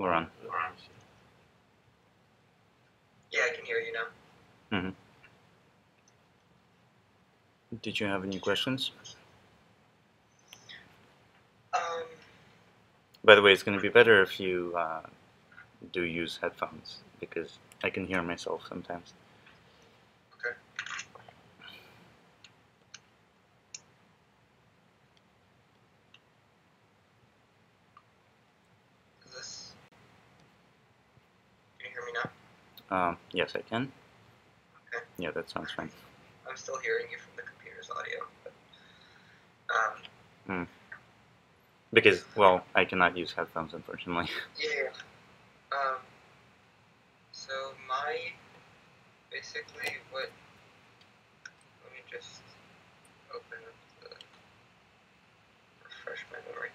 We're on. Yeah, I can hear you now. Mm-hmm. Did you have any questions? By the way, it's going to be better if you do use headphones, because I can hear myself sometimes. Okay. Can you hear me now? Yes, I can. Okay. Yeah, that sounds fine. I'm still hearing you from the computer's audio. But, Because, well, I cannot use headphones, unfortunately. Yeah. So basically let me just open up refresh my memory.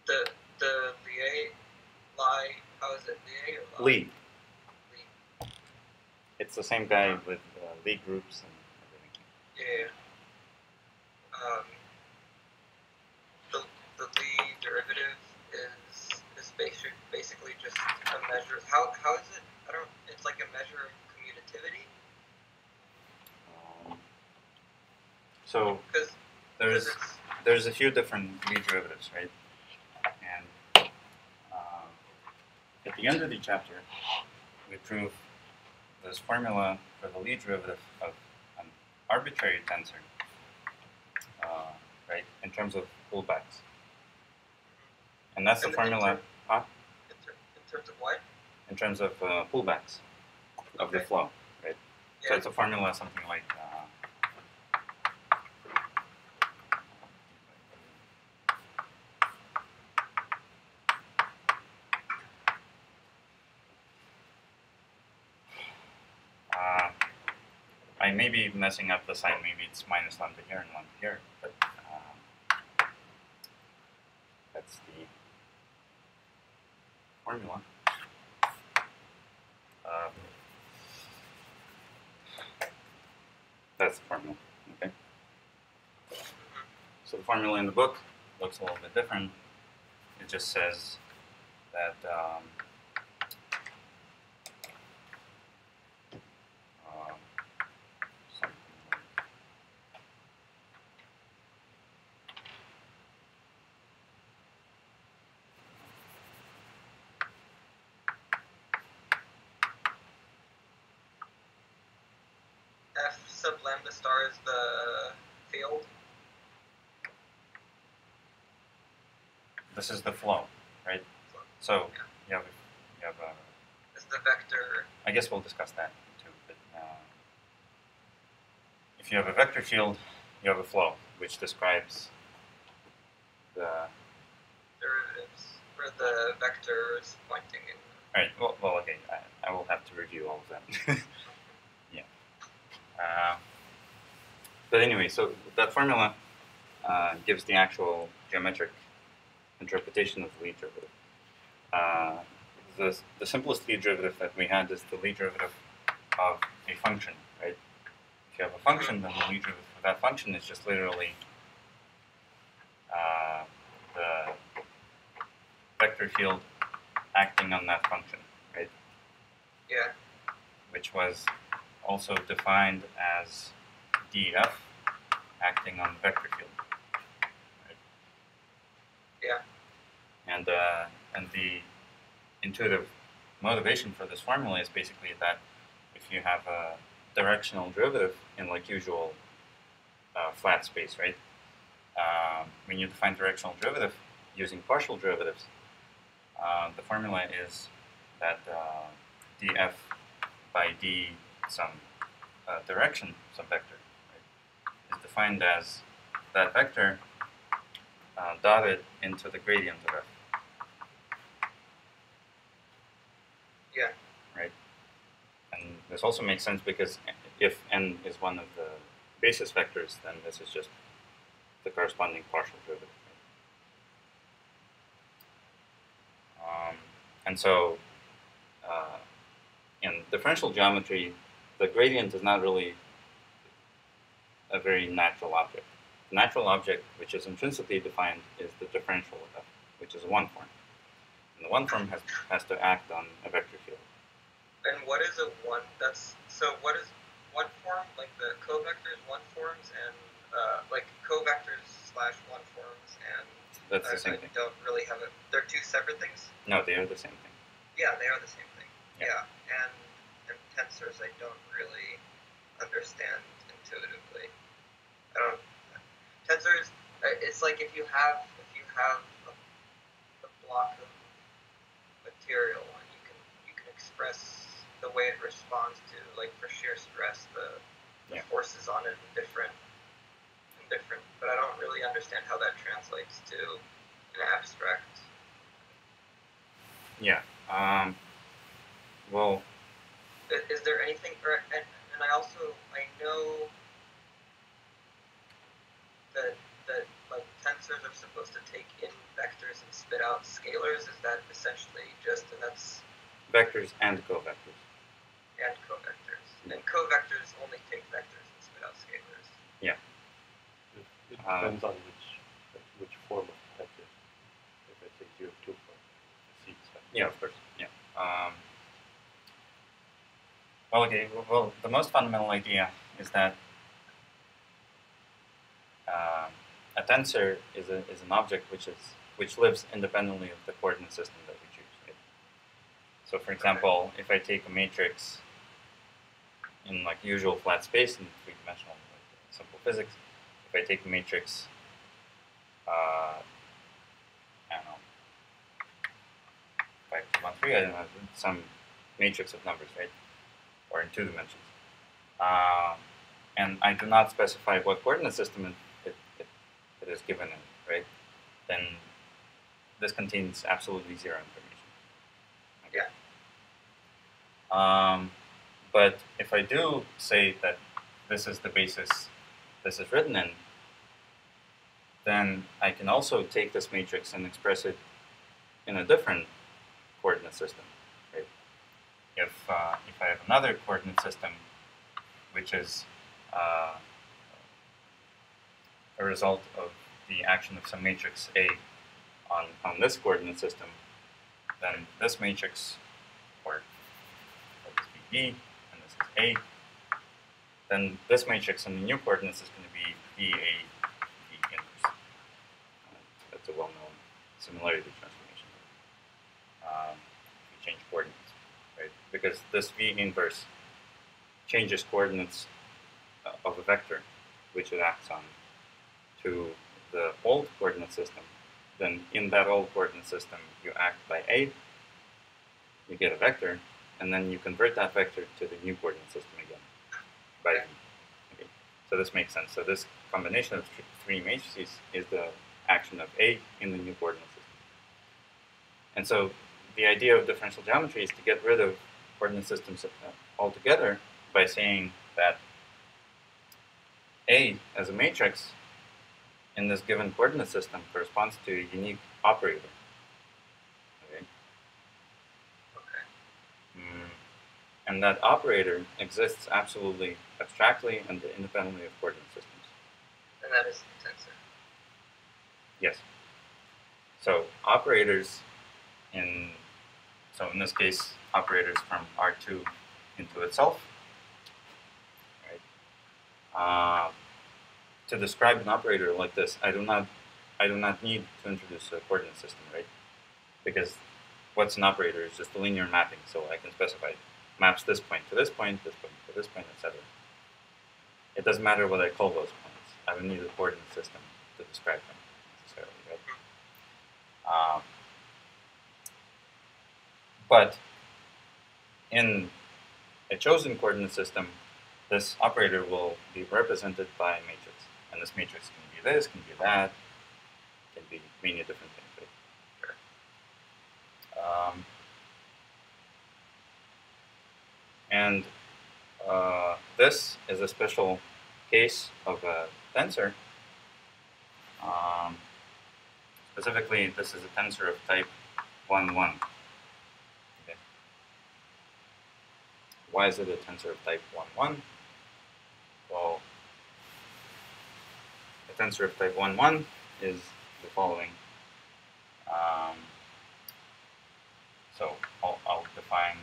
The Lie, how is it, Lie or Lie? Lee. It's the same guy with Lee groups and everything. Yeah. The Lie derivative is basically just a measure. How is it? It's like a measure of commutativity. So there's a few different Lie derivatives, right? And at the end of the chapter, we prove this formula for the Lie derivative of an arbitrary tensor, right, in terms of pullbacks. And that's the formula, huh? In terms of what? In terms of pullbacks of the flow, right? Yeah. So it's a formula something like I may be messing up the sign. Maybe it's minus lambda here and lambda here, but that's the formula. That's the formula, okay? So the formula in the book looks a little bit different. It just says that F sub lambda star is the field. This is the flow, right? So yeah. you have is the vector. I guess we'll discuss that too. But if you have a vector field, you have a flow, which describes the derivatives for the vectors pointing in. All right. Well, okay. I will have to review all of that. Yeah. But anyway, so that formula gives the actual geometric interpretation of the Lie derivative. The simplest Lie derivative that we had is the Lie derivative of a function, right? If you have a function, then the Lie derivative of that function is just literally the vector field acting on that function, right? Yeah. Which was also defined as df acting on the vector field, right? Yeah. And the intuitive motivation for this formula is basically that if you have a directional derivative in like usual flat space, right? When you define directional derivative using partial derivatives, the formula is that df by d some direction, some vector, right, is defined as that vector dotted into the gradient of f. Yeah. Right? And this also makes sense because if n is one of the basis vectors, then this is just the corresponding partial derivative. Right? And so in differential geometry, the gradient is not really a very natural object. The natural object, which is intrinsically defined, is the differential of f, which is a one form. And the one form has to act on a vector field. And what is a one? What is one form? Like the covectors, one forms, and like covectors slash one forms, and that's the same thing. Don't really have it. They're two separate things. No, they are the same thing. Yeah, they are the same thing. Yeah. And tensors I don't really understand intuitively. Tensors. It's like if you have a block of material and you can express the way it responds to, like for shear stress, the forces on it in different. But I don't really understand how that translates to an abstract. Yeah. Well. Is there anything? And I know that like tensors are supposed to take in vectors and spit out scalars. Is that essentially and that's vectors and covectors? And covectors. And covectors only take vectors and spit out scalars. Yeah. It depends on which form of vector. If I take 0, 2 form, yeah, of course. Yeah. Well, the most fundamental idea is that a tensor is an object which lives independently of the coordinate system that we choose. Right? So, for example, if I take a matrix in like usual flat space in three-dimensional simple physics, if I take a matrix, I don't know, 5, 2, 1, 3, I don't know, some matrix of numbers, right? Or in 2 dimensions. And I do not specify what coordinate system it is given in, right? Then this contains absolutely zero information. Okay. Yeah. But if I do say that this is the basis this is written in, then I can also take this matrix and express it in a different coordinate system. Right? If I have another coordinate system, which is a result of the action of some matrix A on this coordinate system, then this matrix, or this be B, and this is A, then this matrix in the new coordinates is going to be BA, B inverse. That's a well-known similarity transformation. We change coordinates, right? Because this V inverse changes coordinates of a vector, which it acts on, to the old coordinate system. Then in that old coordinate system, you act by A, you get a vector, and then you convert that vector to the new coordinate system again by V. Okay. So this makes sense. So this combination of three matrices is the action of A in the new coordinate system. And so the idea of differential geometry is to get rid of coordinate systems altogether by saying that A as a matrix in this given coordinate system corresponds to a unique operator. Okay. And that operator exists absolutely abstractly and independently of coordinate systems. And that is the tensor. Yes. So operators in this case, operators from R2 into itself. Right? To describe an operator like this, I do not need to introduce a coordinate system, right? Because what's an operator is just a linear mapping, so I can specify maps this point to this point, this point to this point, etc. It doesn't matter what I call those points. I don't need a coordinate system to describe them necessarily, right? But in a chosen coordinate system, this operator will be represented by a matrix. And this matrix can be this, can be that, can be many different things. Right? And this is a special case of a tensor. Specifically, this is a tensor of type 1, 1. Okay. Why is it a tensor of type 1, 1? Well, a tensor of type 1, 1 is the following. So I'll define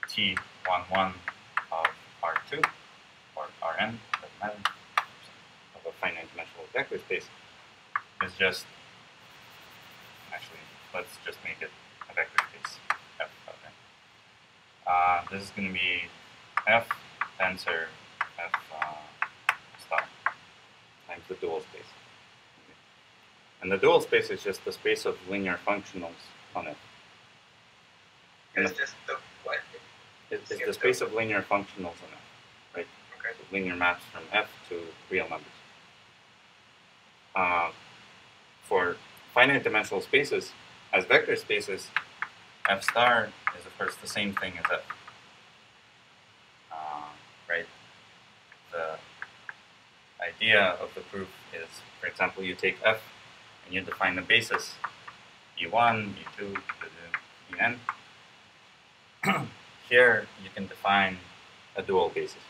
T11 of R2 or Rn, doesn't matter, of a finite dimensional vector space is just, actually, let's just make it a vector space F. Okay. This is going to be F tensor F star times the dual space. Okay. And the dual space is just the space of linear functionals on it. It's just the what? It's the space of linear functionals on it, right? Okay. So linear maps from F to real numbers. For finite dimensional spaces, as vector spaces, F star is of course the same thing as F. Right? The idea of the proof is, for example, you take F and you define the basis E1, E2, En. Here you can define a dual basis.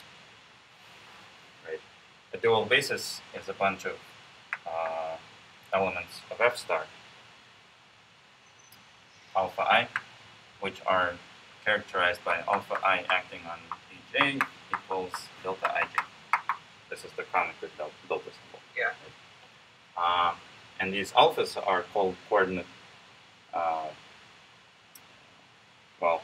Right? A dual basis is a bunch of elements of F star, alpha I, which are characterized by alpha I acting on Bj equals delta Ij. This is the Kronecker delta symbol. Yeah. And these alphas are called coordinate, well,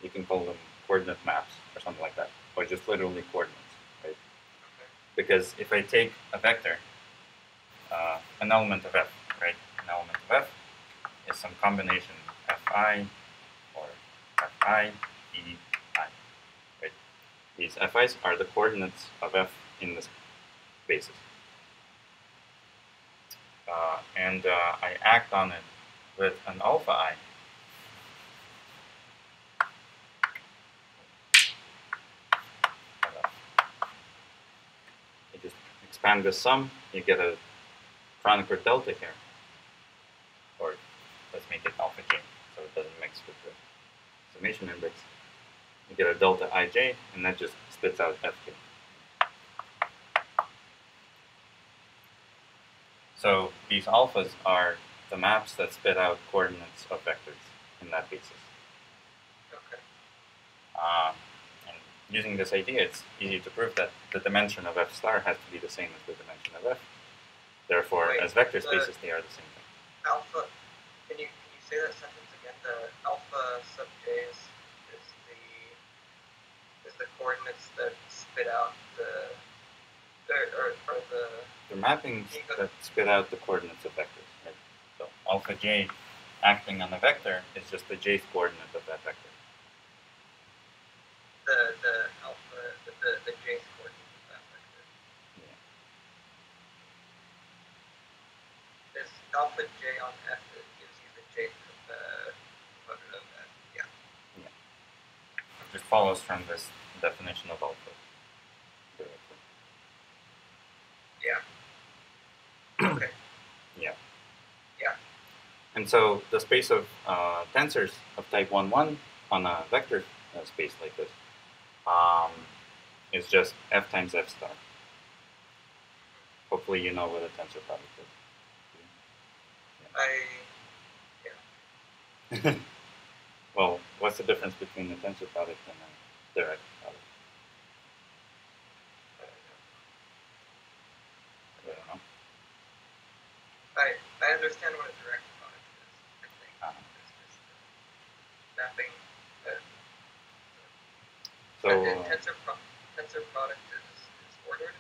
you can call them coordinate maps or something like that, or just literally coordinates, right? Okay. Because if I take a vector, an element of F, right? An element of F is some combination Fi or Fi, E, I, right? These Fi's are the coordinates of F in this basis. And I act on it with an alpha I. You just expand this sum, you get a Kronecker delta here. Or let's make it alpha j, so it doesn't mix with the summation index. You get a delta ij, and that just spits out fk. So these alphas are the maps that spit out coordinates of vectors in that basis. Okay. And using this idea, it's easy to prove that the dimension of F star has to be the same as the dimension of F. Therefore, Wait, as vector spaces, they are the same thing. Alpha. Can you say that sentence again? The alpha sub j is the coordinates that spit out the The mappings that spit out the coordinates of vectors. Right? So alpha j acting on the vector is just the jth coordinate of that vector. the alpha the jth coordinate of that vector. Yeah. Is alpha j on F that gives you the jth of the component of F? Yeah. Yeah. It just follows from this definition of alpha. Yeah. Okay. Yeah. Yeah. And so the space of tensors of type 1, on a vector space like this is just F times F star. Hopefully you know what a tensor product is. Yeah. Well, what's the difference between a tensor product and a direct product? I don't know. I understand what a direct product is. I think it's just mapping. So Tensor product is ordered.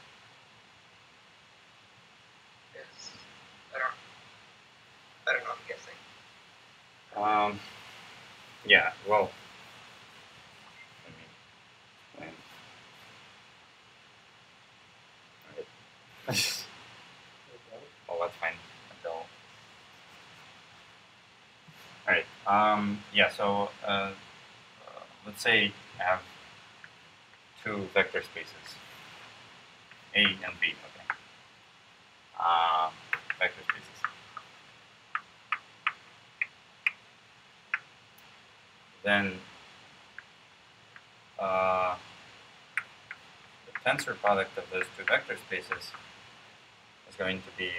I don't know. I'm guessing. Yeah. Well, let me explain. All right. Well, that's fine. All right. Yeah. So let's say I have two vector spaces, A and B. Okay. Vector spaces. Then the tensor product of those two vector spaces going to be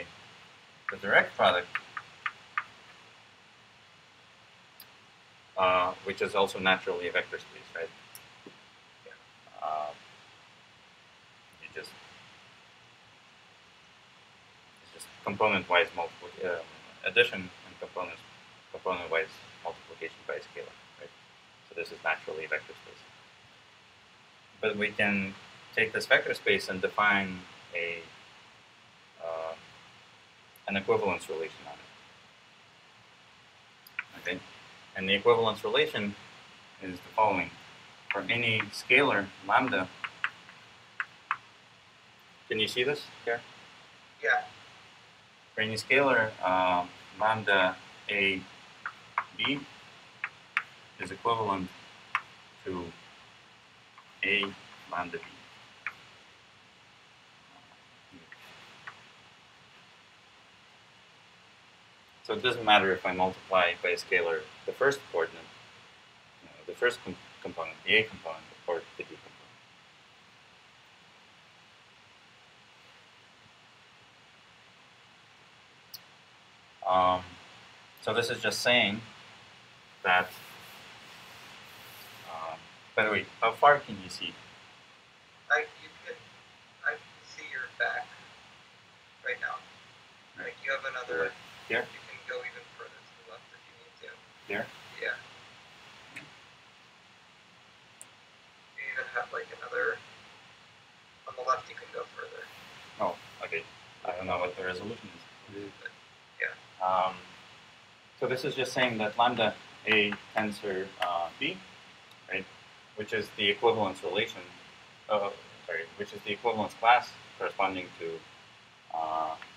the direct product, which is also naturally a vector space, right? You just it's just component-wise addition and component-wise multiplication by a scalar, right? So this is naturally a vector space. But we can take this vector space and define an equivalence relation on it. Okay, and the equivalence relation is the following: for any scalar lambda. Can you see this here? Yeah. For any scalar lambda a b is equivalent to a lambda b. So it doesn't matter if I multiply by a scalar the first coordinate, the first component, the a component, or the b component. So this is just saying that. By the way, how far can you see? I can see your back right now. Like you have another. Here? You can go even further to the left if you need to. Here? Yeah. You even have like another. On the left, you can go further. Oh, okay. I don't know what the resolution is. But, yeah. So this is just saying that lambda a tensor b, right, which is the equivalence relation, which is the equivalence class corresponding to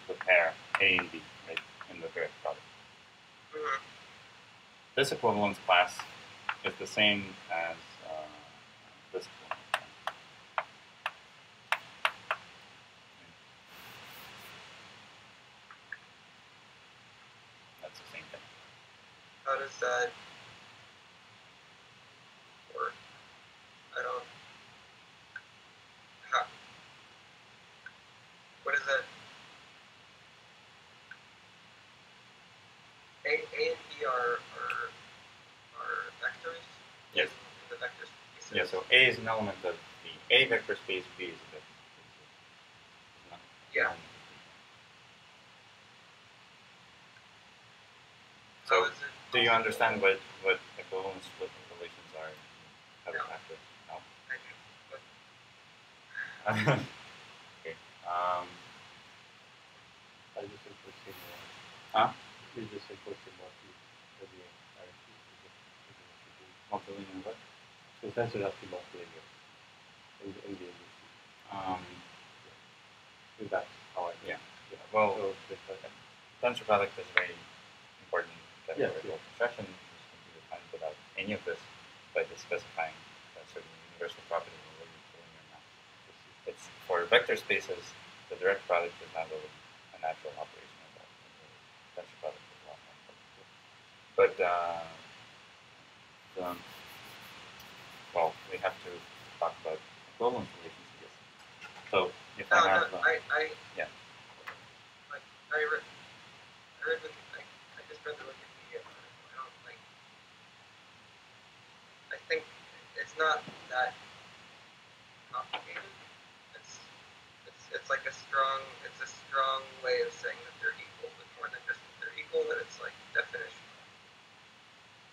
the pair a and b, right, in the direct product. Mm-hmm. This equivalence class is the same as this one. That's the same thing. How does that work? I don't. How? What is that? A and B are vectors? Yes. In the vector spaces? Yeah, so A is an element of the A vector space, B is a vector space. Yeah. So, How is it do you possible? understand what equivalence relations are? How to No. factor? No? I do. But Okay. I just enforcing Huh? you just enforcing multi-linear Multilinear what? So tensor has to be multilinear in the industry. So that's how I Yeah. Well, so it's tensor product is very important Yes, categorical construction. This can be defined without any of this, by just specifying a certain universal property related to linear maps. It's for vector spaces, the direct product is not really a natural operation of that. The tensor product is a lot more important. But well, we have to talk about equivalence relations to this. So if I have yeah. I just read the Wikipedia article. I don't like. I think it's not that complicated. It's like a strong way of saying that they're equal, but more than just that they're equal, that it's like definitional,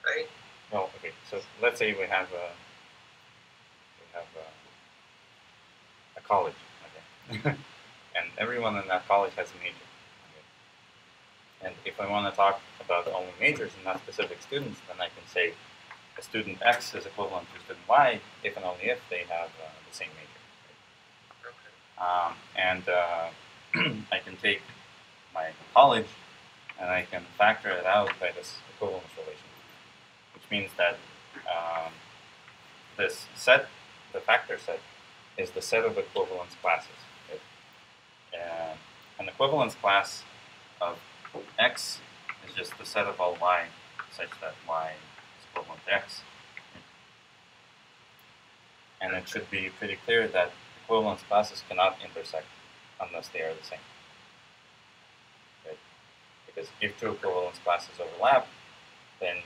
right? Well, okay. So let's say we have a college, okay, and everyone in that college has a major. Okay? And if I want to talk about only majors and not specific students, then I can say a student X is equivalent to student Y if and only if they have the same major. Right? Okay. I can take my college and I can factor it out by this equivalence relation, which means that this set, the factor set, is the set of equivalence classes. Right? An equivalence class of X is just the set of all Y such that Y is equivalent to X. And it should be pretty clear that equivalence classes cannot intersect unless they are the same. Because if two equivalence classes overlap, then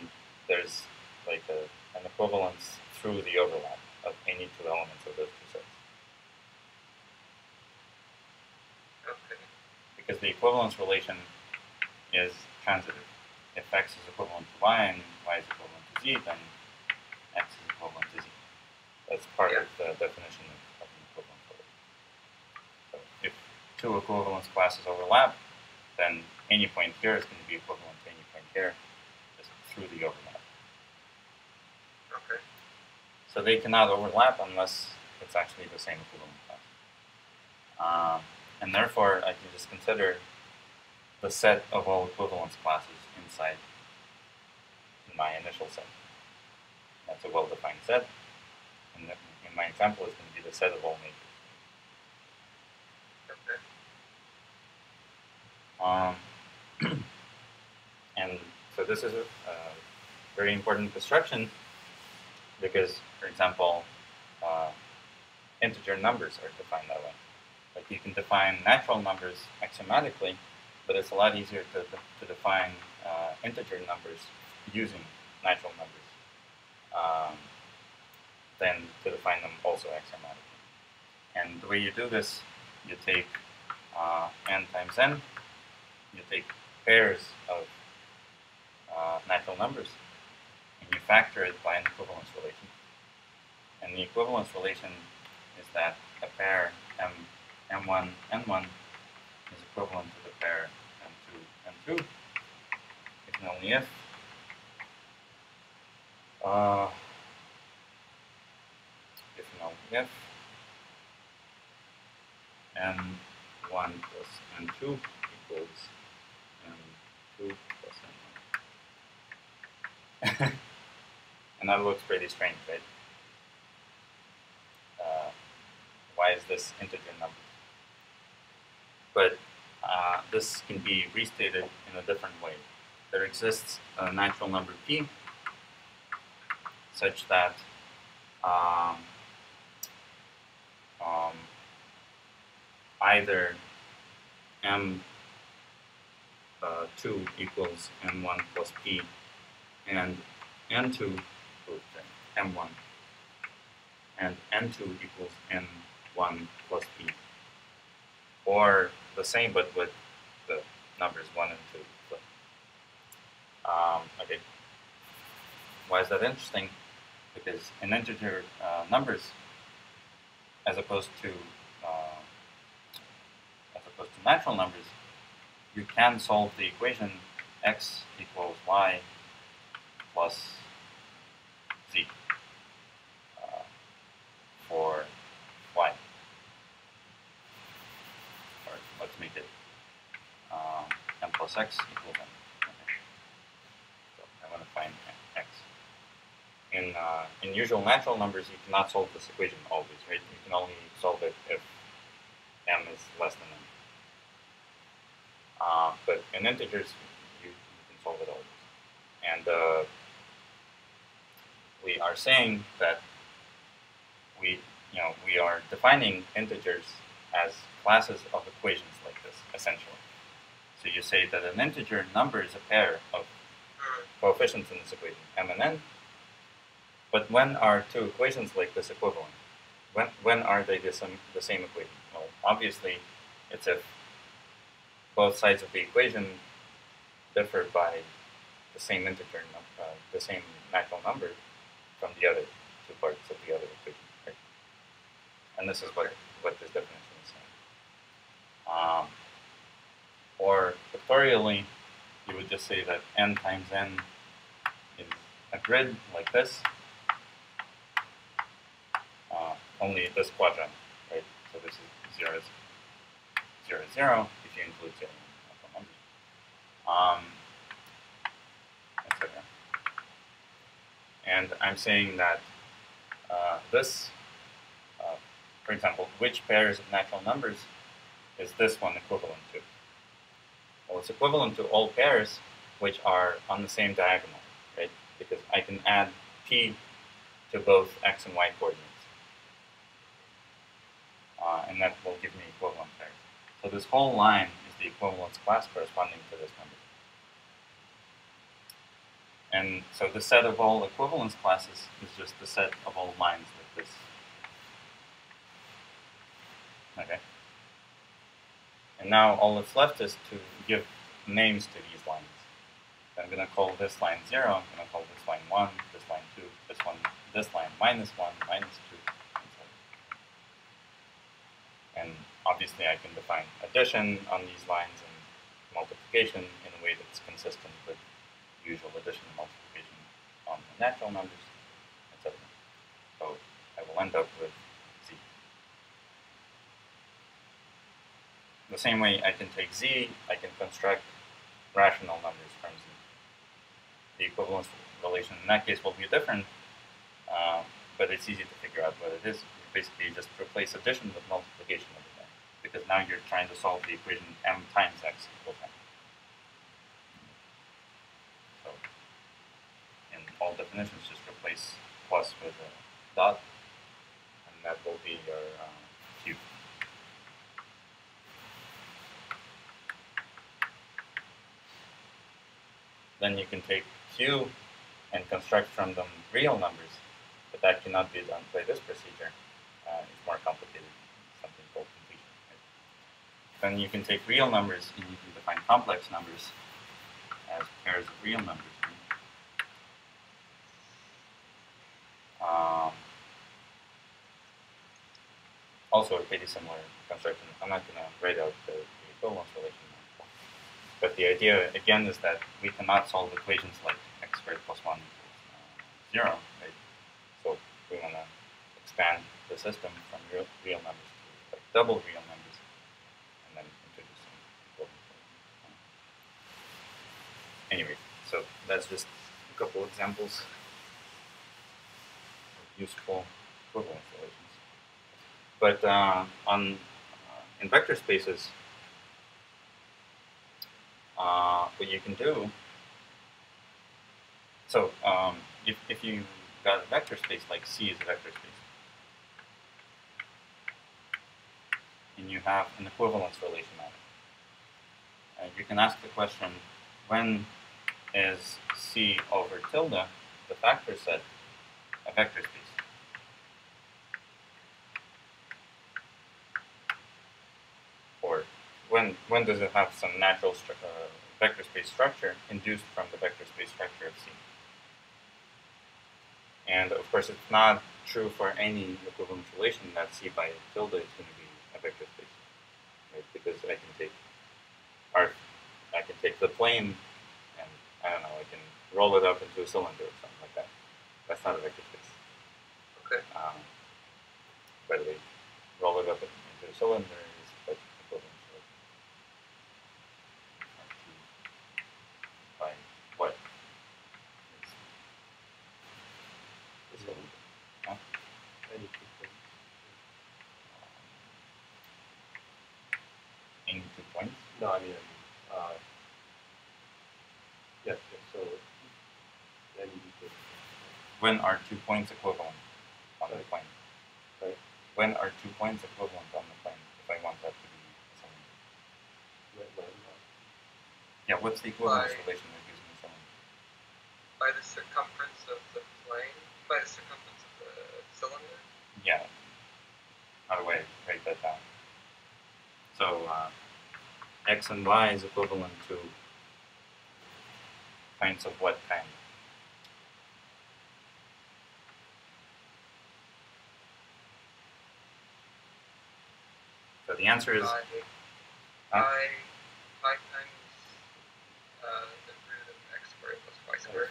there's like an equivalence through the overlap of any two elements of those two sets. Okay. Because the equivalence relation is transitive. If x is equivalent to y and y is equivalent to z, then x is equivalent to z. That's part of the definition of an equivalence relation. So if two equivalence classes overlap, then any point here is going to be equivalent to any point here, just through the overlap. Okay. So they cannot overlap unless it's actually the same equivalent class. And therefore, I can just consider the set of all equivalence classes inside in my initial set. That's a well-defined set. And in my example, it's going to be the set of all majors. Okay. And so this is a very important construction because, for example, integer numbers are defined that way. Like you can define natural numbers axiomatically, but it's a lot easier to define integer numbers using natural numbers than to define them also axiomatically. And the way you do this, you take n times n, you take pairs of natural numbers, and you factor it by an equivalence relation. And the equivalence relation is that a pair m1, n1 is equivalent to the pair m2, n2, if and only if n1 plus n2 equals n2 plus n1. And that looks pretty strange, right? Why is this integer number? But this can be restated in a different way. There exists a natural number p such that either m2 equals n1 plus p and n2 m1 and n2 equals n1 plus p, or the same but with the numbers 1 and 2 flipped. Okay. Why is that interesting? Because in integer numbers, as opposed to natural numbers, you can solve the equation x equals y plus z for y. Or let's make it m plus x equals n. Okay. So I want to find x. In usual natural numbers, you cannot solve this equation always, right? You can only solve it if m is less than n. But in integers, you can solve it always. And we are saying that we are defining integers as classes of equations like this, essentially. So you say that an integer number is a pair of coefficients in this equation, m and n. But when are two equations like this equivalent? When are they the same equation? Well, obviously, it's if both sides of the equation differ by the same integer, the same natural number from the other two parts of the other equation, right? And this is what this definition is saying. Or pictorially, you would just say that n times n is a grid like this, only this quadrant, right? So this is 0, 0, 0, if you include 0 natural numbers, etc. And I'm saying that this, for example, which pairs of natural numbers is this one equivalent to? Well, it's equivalent to all pairs which are on the same diagonal, right? Because I can add p to both x and y coordinates. And that will give me equivalent pairs. So this whole line is the equivalence class corresponding to this number. And so the set of all equivalence classes is just the set of all lines like this. Okay. And now all that's left is to give names to these lines. So I'm going to call this line 0, I'm going to call this line 1, this line 2, this line -1, -2, and so on. And obviously I can define addition on these lines and multiplication in a way that's consistent with usual addition and multiplication on the natural numbers, etc. So I will end up with z. The same way I can take z, I can construct rational numbers from z. The equivalence relation in that case will be different, but it's easy to figure out what it is. You basically just replace addition with multiplication over there, because now you're trying to solve the equation m times x equals n. So in all definitions, just replace plus with a dot, and that will be your cube. Then you can take q and construct from them real numbers, but that cannot be done by this procedure. It's more complicated, something called completion. Right? Then you can take real numbers and you can define complex numbers as pairs of real numbers. Also a pretty similar construction. I'm not going to write out the equivalence relation now. But the idea, again, is that we cannot solve equations like x squared plus 1 equals 0, right? So we want to expand the system from real numbers to like double real numbers, and then introduce some equivalence relation. Anyway, so that's just a couple examples of useful equivalence relations. But in vector spaces, what you can do, so if you got a vector space, like C is a vector space, and you have an equivalence relation on it, you can ask the question, when is C over tilde, the factor set, a vector space? Or when does it have some natural vector space structure induced from the vector space structure of C? And of course, it's not true for any equivalence relation that C by tilde is going to be a vector space, right? Because I can take the plane and I don't know, I can roll it up into a cylinder or something like that. That's not a vector space. Okay. By the way, roll it up into a cylinder is like equivalence by what? Huh? Any 2 points. Any 2 points? No, I mean, yes, so any 2 points. When are 2 points equivalent on the plane? Right. When are 2 points equivalent on the plane if I want that to be something? Yeah, what's the equivalence relation that gives me something? By the circumference of the plane, by the circumference of the cylinder. Yeah. How do I write that down? So x and y is equivalent to points of what kind? So the answer is pi times the root of x squared plus y squared.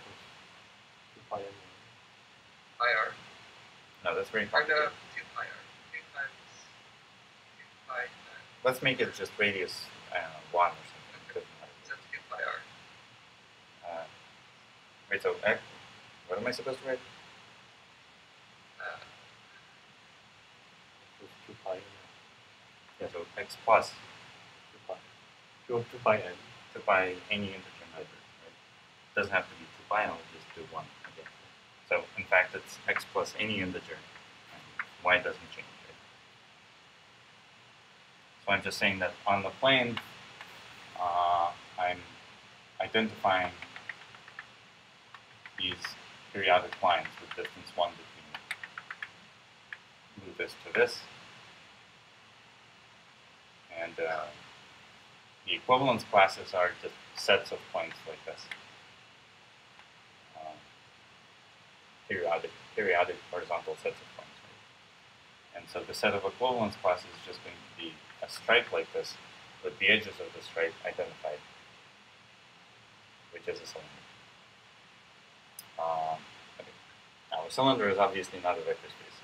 2 pi n. Pi r. No, that's very Or no, complicated. 2 pi r. 2 times 2 pi times. Let's make it just radius, I don't know, 1 or something. It doesn't matter. So 2 pi r. Wait, so x, what am I supposed to write? It's 2 pi n. Yeah, so x plus 2 pi. 2 pi n. 2 pi any integer number, right? It doesn't have to be 2 pi, I'll just do 1 again. So in fact, it's x plus any integer, and y doesn't change, right? So I'm just saying that on the plane, I'm identifying these periodic lines with distance 1 between move this to this, and the equivalence classes are just sets of points like this. Periodic horizontal sets of points. Right? And so the set of equivalence classes is just going to be a stripe like this with the edges of the stripe identified, which is a cylinder. Okay. Now a cylinder is obviously not a vector space.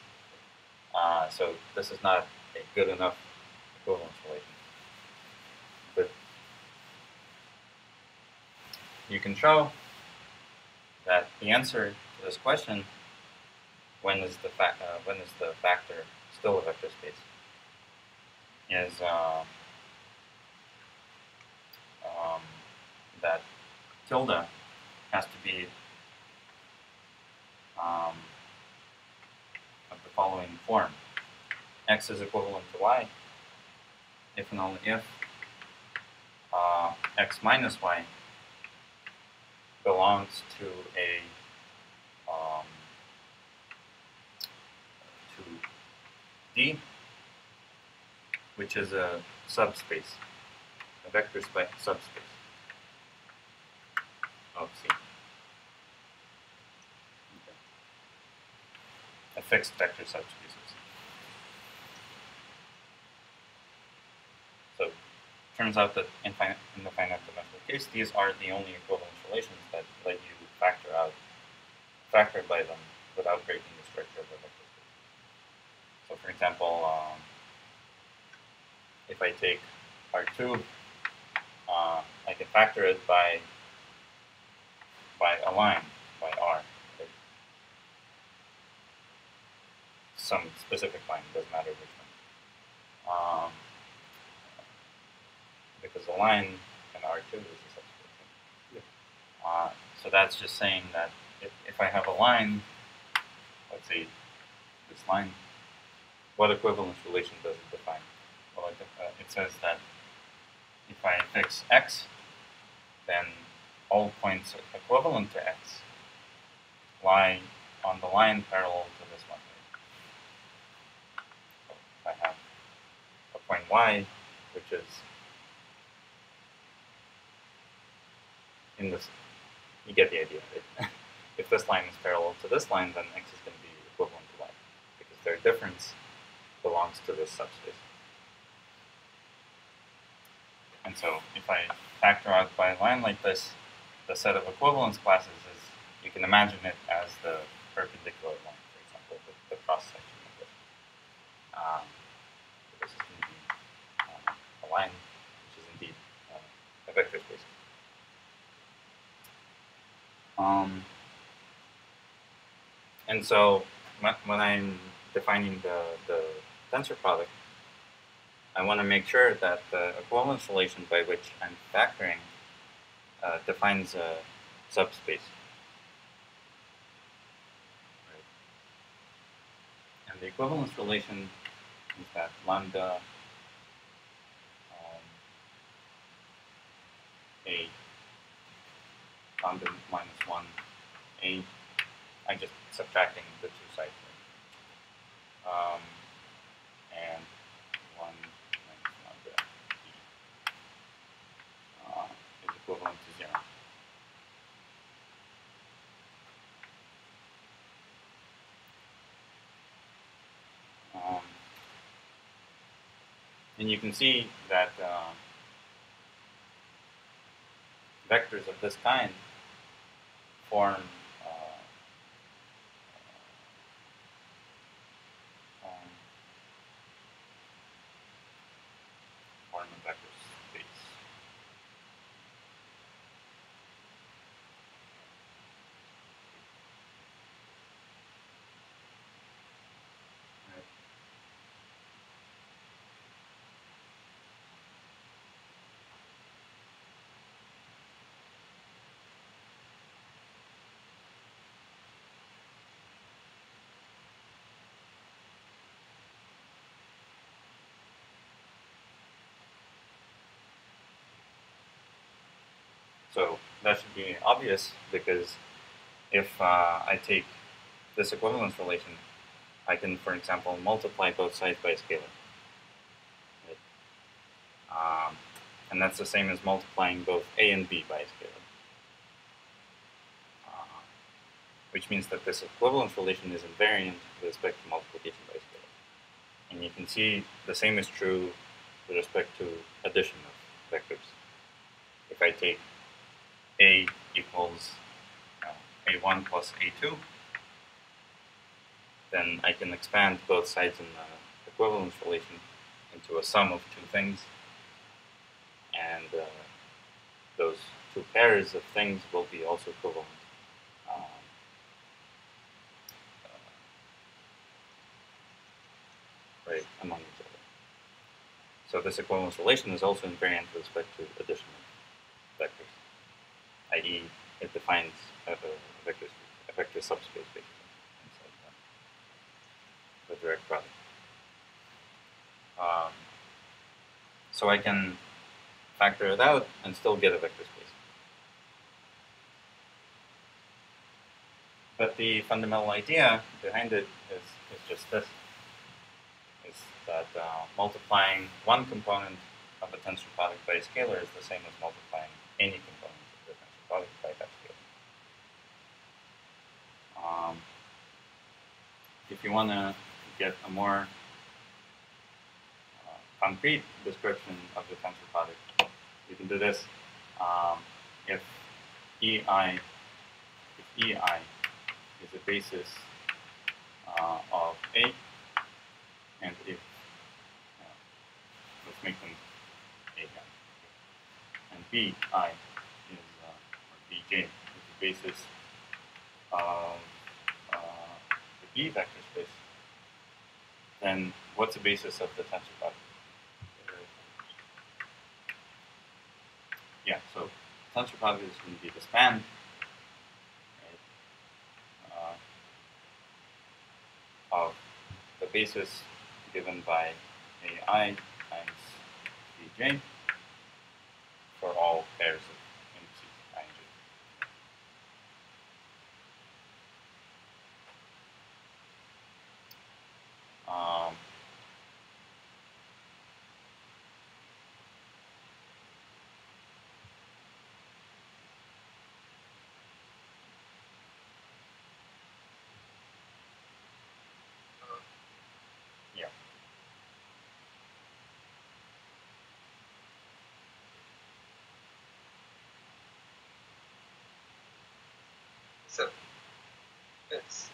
So this is not a good enough equivalence relation. But you can show that the answer to this question, when is the factor still a vector space, is that tilde has to be of the following form: x is equivalent to y if and only if x minus y belongs to a to D, which is a subspace, a vector subspace of C. Okay. A fixed vector subspace of C. So it turns out that in the finite dimensional case, these are the only equivalence relations that let you factor by them without breaking the structure of the vector space. So for example, if I take R2, I can factor it by a line, by R. Right? Some specific line, doesn't matter which one. Because the line in R2 is a subspace. Yeah. So that's just saying that if I have a line, let's say this line, what equivalence relation does it define? Well, it says that if I fix x, then all points equivalent to x lie on the line parallel to this one. So if I have a point y, which is in this, you get the idea. Right? If this line is parallel to this line, then x is going to be equivalent to y, because their difference belongs to this subspace. And so if I factor out by a line like this, the set of equivalence classes is, you can imagine it as the perpendicular line, for example, the cross section of this. This is going to be a line, which is indeed a vector space. And so when I'm defining the tensor product, I want to make sure that the equivalence relation by which I'm factoring defines a subspace. Right. And the equivalence relation is that lambda A, lambda minus 1 A, I'm just subtracting the two sides. And 1 minus lambda B is equivalent to 0. And you can see that vectors of this kind form a vector space. Right. So that should be obvious, because if I take this equivalence relation, I can, for example, multiply both sides by a scalar. Right? And that's the same as multiplying both a and b by a scalar. Which means that this equivalence relation is invariant with respect to multiplication by a scalar. And you can see the same is true with respect to addition of vectors. If I take a equals a1 plus a2, then I can expand both sides in the equivalence relation into a sum of two things, and those two pairs of things will be also equivalent right among each other. So this equivalence relation is also invariant with respect to addition of vectors, i.e., it defines a vector subspace basically inside the direct product. So I can factor it out and still get a vector space. But the fundamental idea behind it is just this, is that multiplying one component of a tensor product by a scalar is the same as multiplying any component of the tensor product by that scalar. If you want to get a more concrete description of the tensor product, you can do this. If EI is a basis of A, and if let's make them A again, and BI is or BJ is the basis of the B vector space, then what's the basis of the tensor product? Yeah, so tensor product is going to be the span, right, of the basis given by AI times Bj for all pairs of indices I and j. Yeah. So it's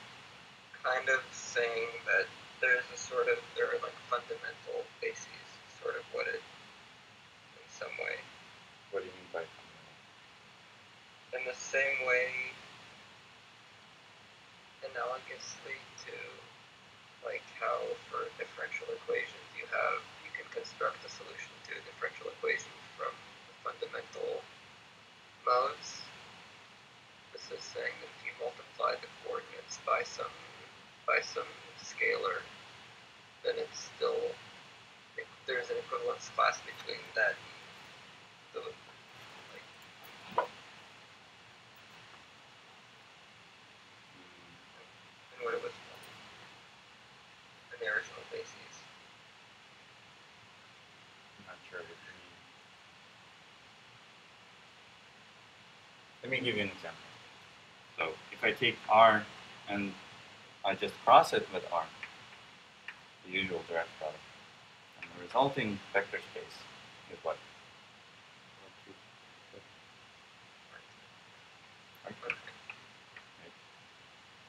kind of saying that there are like fundamental bases, sort of what it, in some way. What do you mean by fundamental? In the same way, analogously to like how for differential equations you can construct a solution to a differential equation from the fundamental modes. This is saying that if you multiply the coordinates by some scalar, then it's still there's an equivalence class between that and the and what it was in the original bases. I'm not sure what you mean. Let me give you an example. So if I take R and I just cross it with R, the usual direct product, and the resulting vector space is what? Right?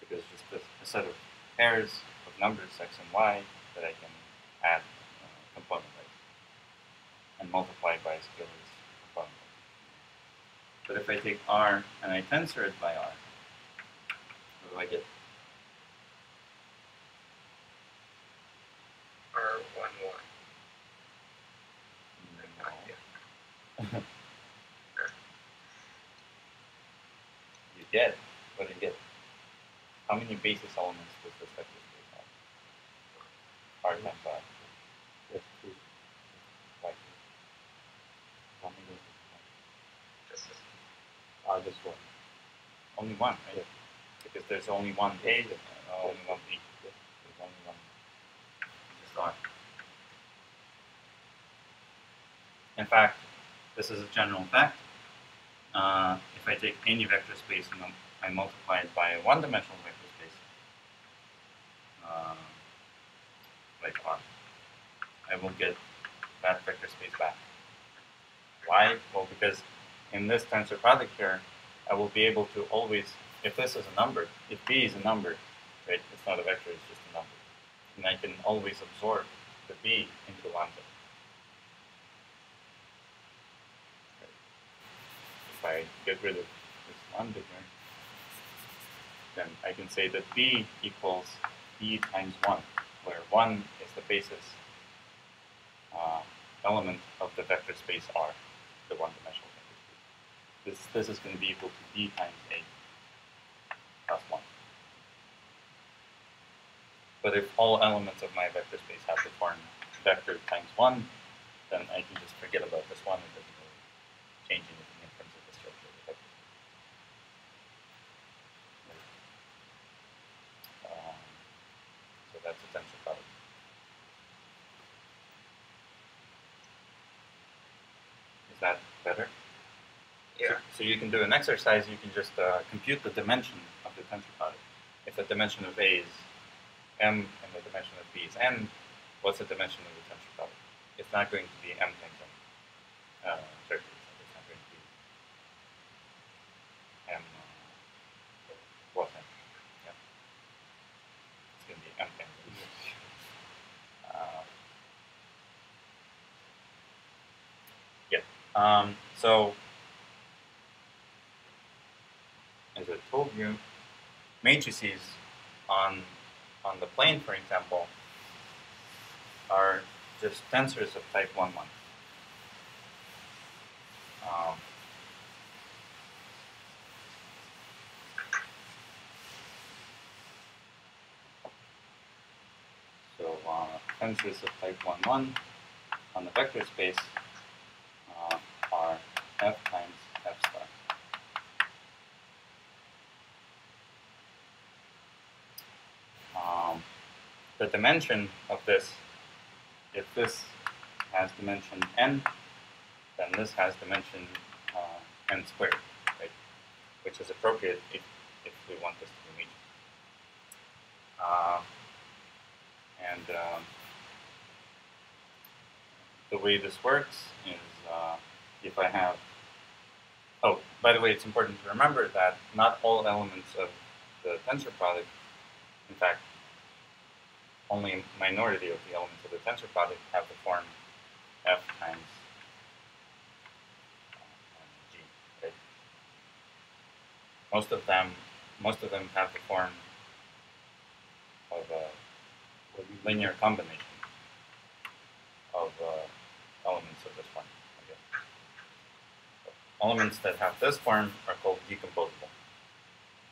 Because it's just a set of pairs of numbers x and y that I can add component-wise and multiply by scalars component-wise. But if I take R and I tensor it by R, what do I get? R11. No. You get, what do you get? How many basis elements does this vector space have? R times R. That's true. Right. How many? This is Just one. Only one, right? Yeah. because there's only one A, only one B. There's only one. So on. In fact, this is a general fact. If I take any vector space and I multiply it by a one-dimensional vector space, like R, I will get that vector space back. Why? Well, because in this tensor product here, I will be able to always, if this is a number, if B is a number, right, it's not a vector, it's just a number, and I can always absorb the B into lambda. If I get rid of this lambda here, then I can say that B equals B times 1, where 1 is the basis element of the vector space R, the one-dimensional vector space. This is going to be equal to B times A plus 1. But if all elements of my vector space have the form vector times 1, then I can just forget about this one. It doesn't really change anything in terms of the structure of the vector space. So that's a tensor product. Is that better? Yeah. So you can do an exercise. You can just compute the dimension of the tensor product. If the dimension of A is m and the dimension of B is n, what's the dimension of the tensor product? It's not going to be m times n. Sorry, it's not going to be m what n? Yeah. It's going to be m times n. So, as I told you, matrices on the plane, for example, are just tensors of type 1, 1. So tensors of type 1, 1 on the vector space are f times f star. The dimension of this, if this has dimension n, then this has dimension n squared, right? Which is appropriate if we want this to be matrix. The way this works is if I have, oh, by the way, it's important to remember that not all elements of the tensor product, in fact, only a minority of the elements of the tensor product have the form f times g. Right? Most of them have the form of a linear combination of elements of this form. Okay. So elements that have this form are called decomposable.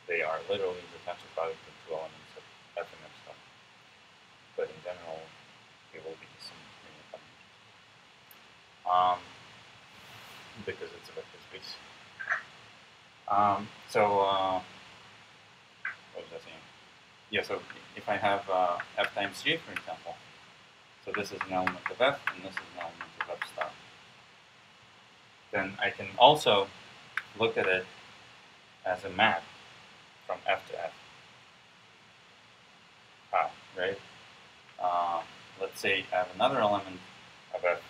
They are literally the tensor product of two elements of f and f star. But in general, it will be some linear combination. Because it's a vector space. What was I saying? Yeah, so if I have f times g, for example, so this is an element of f, and this is an element of f star, then I can also look at it as a map from f to f. Right? Let's say I have another element of f,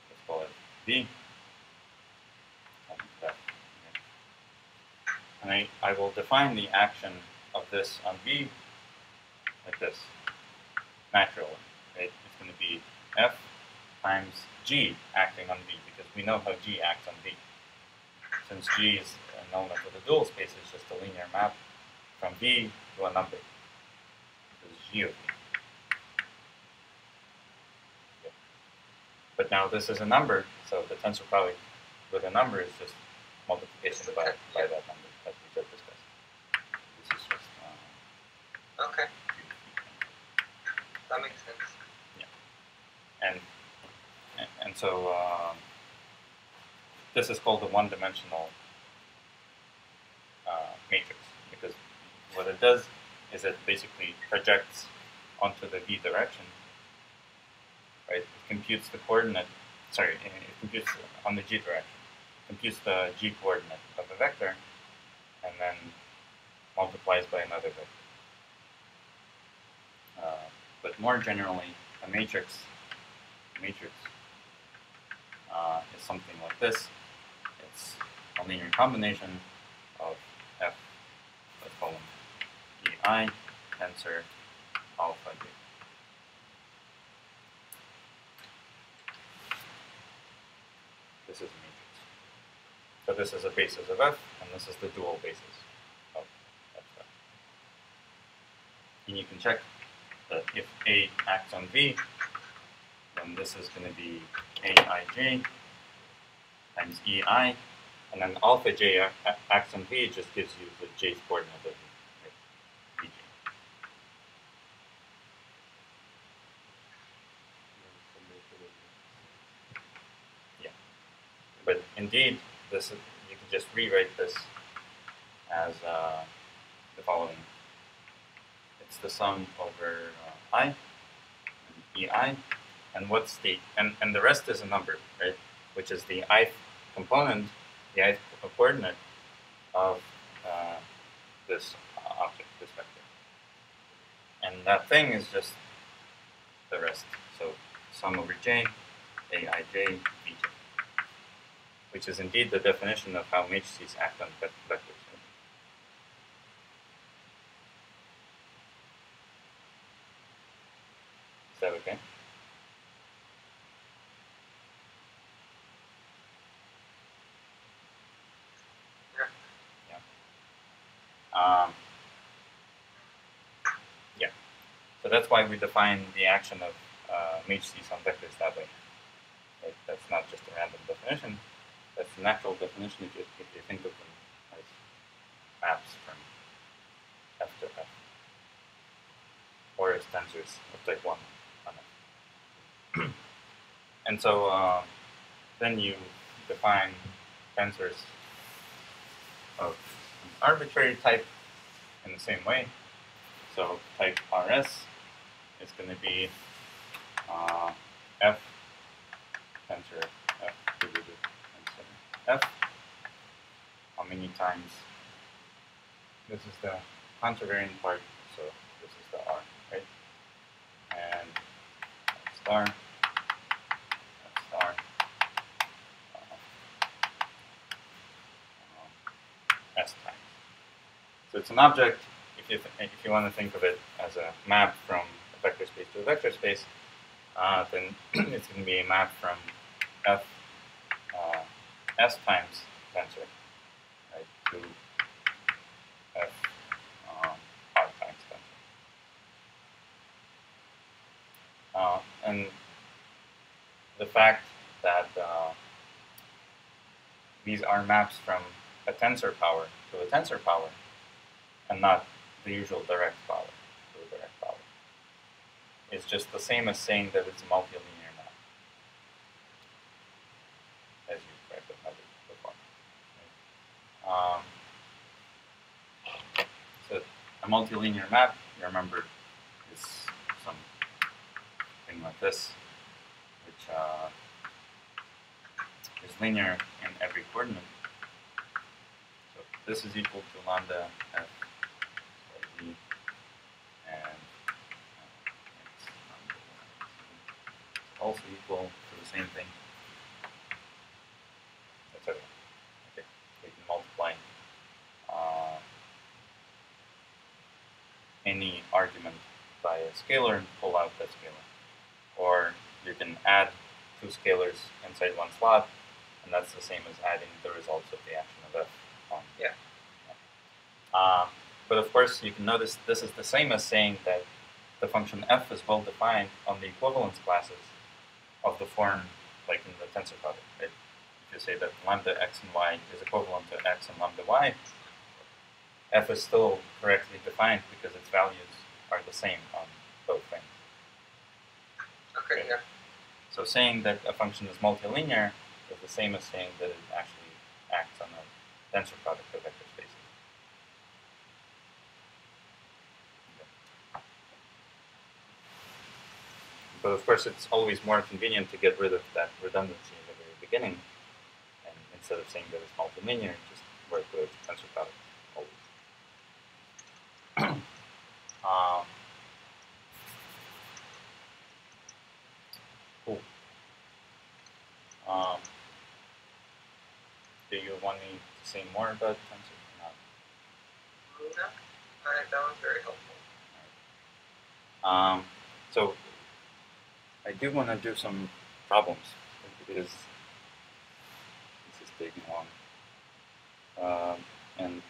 let's call it b, and I will define the action of this on b like this, naturally. Right? It's going to be f times g acting on b, because we know how g acts on b. Since g is an element of the dual space, it's just a linear map from b to a number. This is g of b. Okay. But now this is a number, so the tensor product with a number is just multiplication by that number, as we just discussed. This is just okay. That makes sense. Yeah. And so this is called the one-dimensional matrix, because what it does is it basically projects onto the v direction, right? It computes the coordinate, sorry, it computes on the g direction, it computes the g coordinate of a vector, and then multiplies by another vector. But more generally, a matrix is something like this. It's a linear combination of f, let's call them ei, tensor, alpha j. This is a matrix. So this is a basis of f, and this is the dual basis of f. And you can check that if A acts on V, then this is going to be Aij times Ei, and then alpha j acts on V just gives you the j's coordinate of V, right? Vj. Yeah, but indeed, this is, you can just rewrite this as the following. It's the sum over I and Ei, and what's the and the rest is a number, right? Which is the ith component, the ith coordinate of this object, this vector. And that thing is just the rest. So sum over j, aij, vj, which is indeed the definition of how matrices act on vectors. Is that okay? Yeah. So that's why we define the action of matrices on vectors that way. Right? That's not just a random definition. That's the natural definition if you think of them as maps from F to F, or as tensors of type 1 on F. And so then you define tensors of an arbitrary type in the same way. So type RS is going to be F tensor F divided tensor F. How many times? This is the contravariant part, so this is the R, right? And F star, F star, S times. So it's an object. If you want to think of it as a map from a vector space to a vector space, then it's going to be a map from F S times tensor, right, to F R times tensor. And the fact that these are maps from a tensor power to a tensor power, and not the usual direct power to a direct power, is just the same as saying that it's a multilinear map, as you read before. Right? So a multilinear map, you remember, is something like this, which is linear in every coordinate. So this is equal to lambda f v, and it's also equal to the same thing, etc. Okay, we can multiply any argument by a scalar and pull out that scalar. Or you can add two scalars inside one slot, and that's the same as adding the results of the action of f. Yeah. But of course, you can notice this is the same as saying that the function f is well defined on the equivalence classes of the form like in the tensor product. Right? If you say that lambda x and y is equivalent to x and lambda y, f is still correctly defined because its values are the same on both things. Okay, yeah. So saying that a function is multilinear is the same as saying that it actually acts on a tensor product of vector spaces. But of course, it's always more convenient to get rid of that redundancy in the very beginning, and instead of saying that it's multilinear, just work with tensor products always. Cool. Do you want me to say more about tensor or not? No, that was very helpful. So I do want to do some problems because this is taking long. And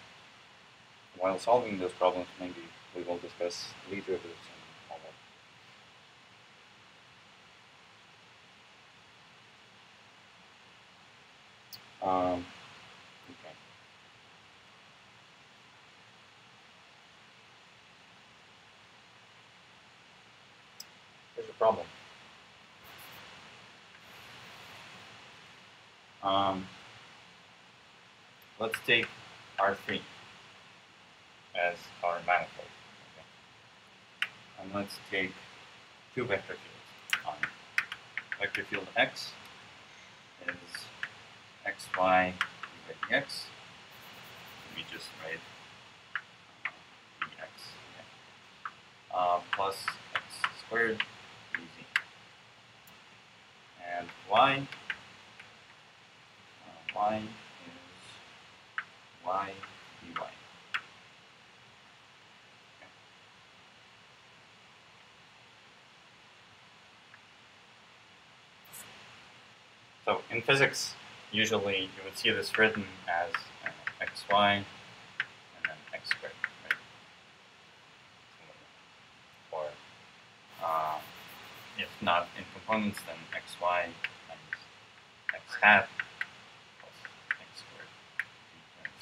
while solving those problems, maybe we will discuss Lie derivatives and all that. Okay. Here's a problem. Let's take R3 as our manifold. Okay. And let's take two vector fields. Vector field X is xy by dx. We just write dx. Okay. Plus x squared dz. And y is y dy. Okay. So in physics, usually you would see this written as xy and then x squared, right? Or if not in components, then xy times x hat plus x squared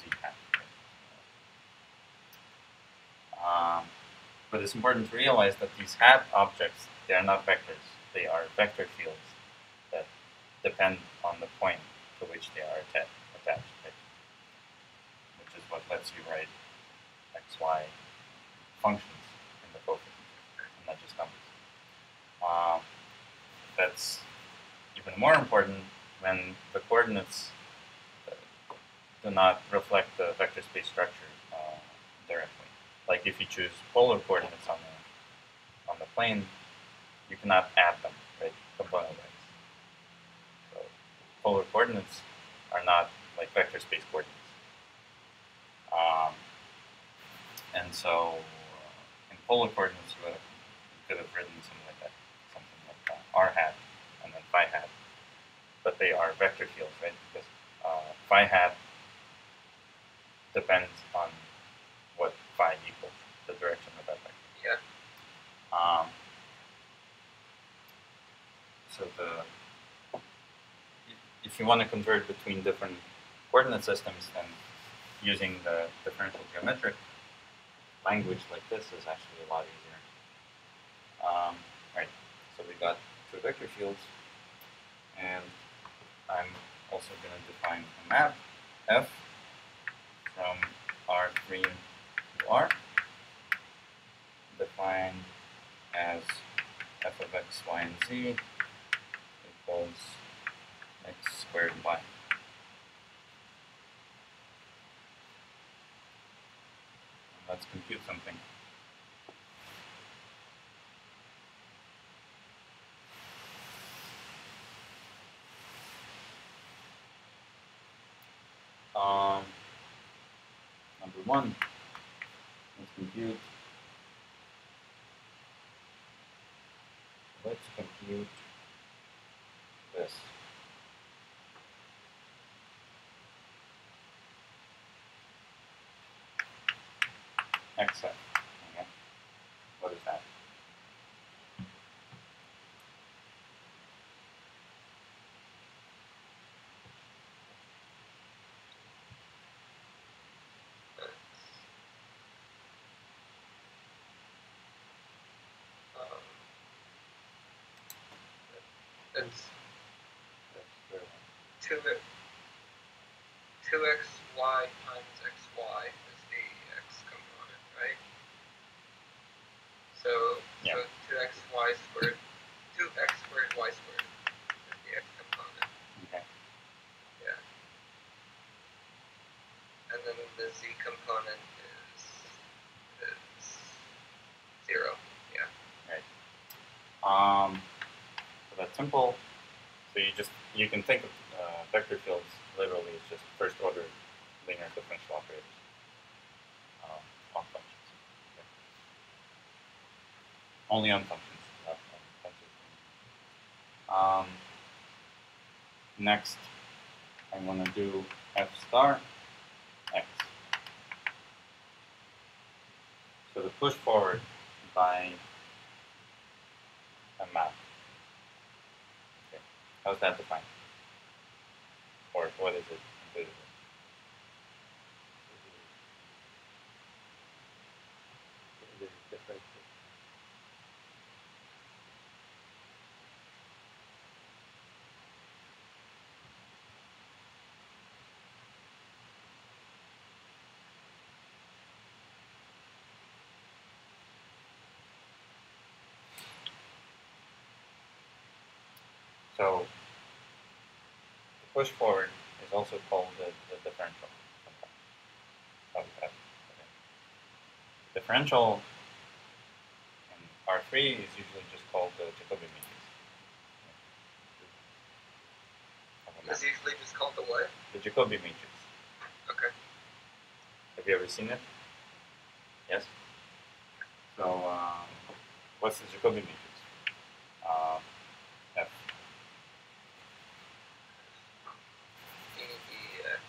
z hat. Right? But it's important to realize that these hat objects, they are not vectors. They are vector fields that depend on the point to which they are attached, right? Which is what lets you write xy functions in the coefficient, and not just numbers. That's even more important when the coordinates do not reflect the vector space structure directly. Like if you choose polar coordinates on the plane, you cannot add them, right, component-wise. So polar coordinates are not like vector space coordinates. And so in polar coordinates, you could have written something like that, r hat and then phi hat. But they are vector fields, right? Because phi hat depends on what phi equals, the direction of that vector. Yeah. So if you want to convert between different coordinate systems, then using the differential geometric language like this is actually a lot easier. Right, so we got two vector fields, and I'm also going to define a map f from R3 to R, defined as f of x, y, and z equals x squared y. Let's compute something. Number one, let's compute. This. xf. Okay. What is that? It's 2xy times xy is the x component, right? So yeah. So 2xy squared, 2 the z component is 0. Yeah. Right. So that's simple. So you can think of vector fields literally as just first order linear differential operators on functions. Okay. Only on functions, not on functions. Next, I'm going to do f star x. So to push forward by a map. Okay. How's that defined? Or what is it? So the push forward is also called the differential of f. Okay. Differential in R3 is usually just called the Jacobi matrix. It's usually just called the what? The Jacobi matrix. Okay. Have you ever seen it? Yes? So, what's the Jacobi matrix? F. EEX.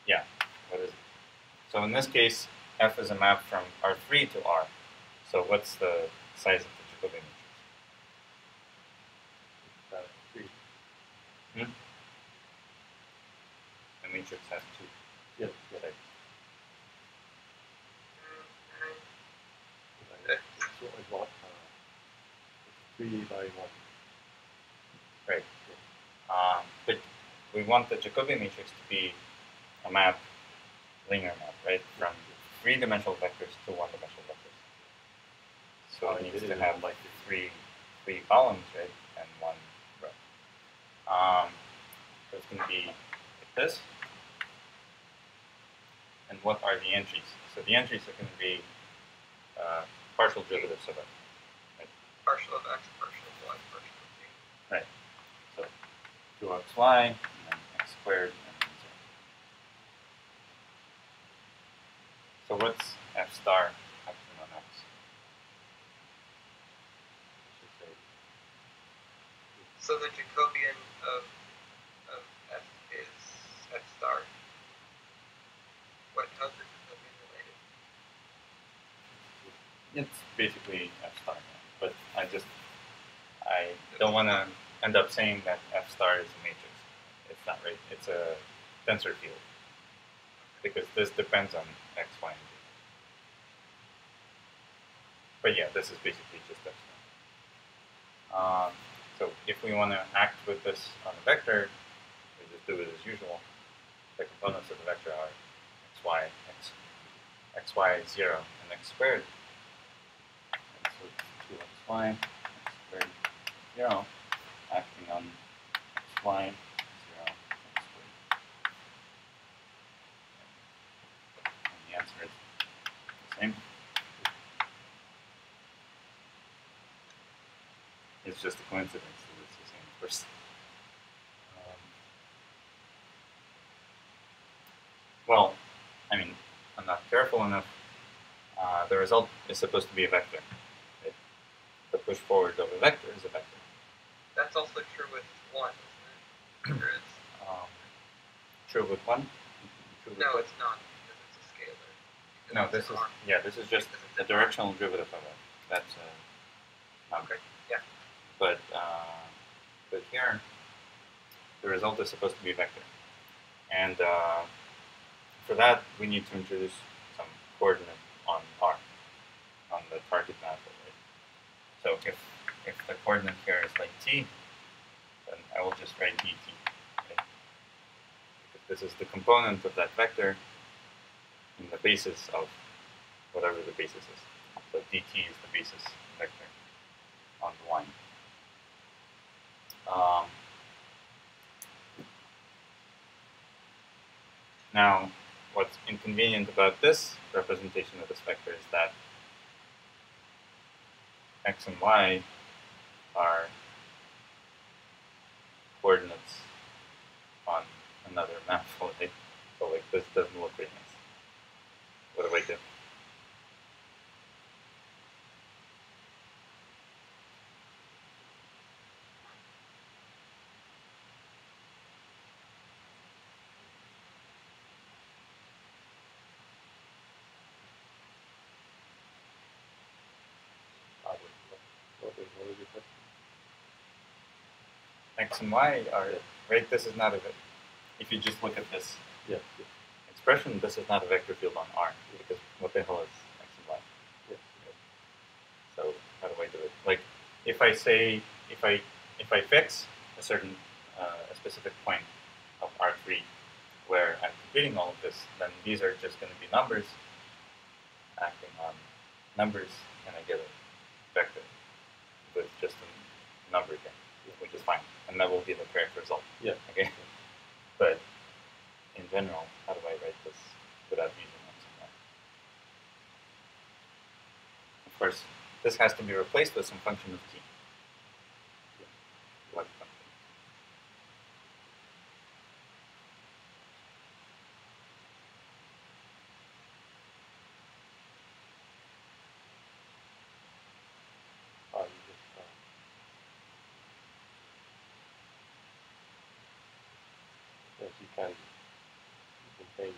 Yeah, what is it? So in this case, F is a map from R3 to R. So what's the size of the Jacobi matrix? 3. The matrix has 2. Yes. Sides. So I got 3 by 1. Right. But we want the Jacobi matrix to be a map, linear map, right? From 3-dimensional vectors to 1-dimensional vectors. So it needs to have like three columns, right? And 1 row. So it's going to be like this. And what are the entries? So the entries are going to be partial derivatives of it. Right? Partial of x, partial of y, partial of z. Right. So 2xy, and then x squared, and then 0. So what's f star acting on x? So the Jacobian of f is f star. How's the Jacobian related? It's basically f star, but I don't want to end up saying that f star is a matrix. It's not right. It's a tensor field because this depends on x, y, and z. But yeah, this is basically just f star. So if we want to act with this on a vector, we just do it as usual. The components of the vector are xy is 0, and x squared. And so it's 2xy, x squared, 0, acting on xy, 0, x squared. And the answer is the same. It's just a coincidence that it's the same first. Well, I mean, I'm not careful enough. The result is supposed to be a vector. Right? The push forward of a vector is a vector. That's also true with 1, isn't it? True with 1? No, it's not, because it's a scalar. No, this is just the directional derivative of it. That's okay. Yeah. But here, the result is supposed to be a vector, and for that we need to introduce some coordinate on R, on the target manifold. Right? So if the coordinate here is like t, then I will just write dt. Okay? Because this is the component of that vector in the basis of whatever the basis is. So dt is the basis vector on the line. Now, what's inconvenient about this representation of this vector is that x and y are coordinates on another manifold, right? So like this doesn't look very nice. What do I do? What was your question? X and y are, Yeah. right? This is not a vector. If you just look at this Yes, yes, expression, this is not a vector field on R, because what the hell is x and y? yes. So how do I do it? Like, if I say, if I fix a certain, a specific point of R3 where I'm computing all of this, then these are just going to be numbers acting on numbers, and I get a vector with just a number here, which is fine, and that will be the correct result. Yeah. Okay. But in general, how do I write this without using x and y? Of course, this has to be replaced with some function of t. What function? You just yes, you can change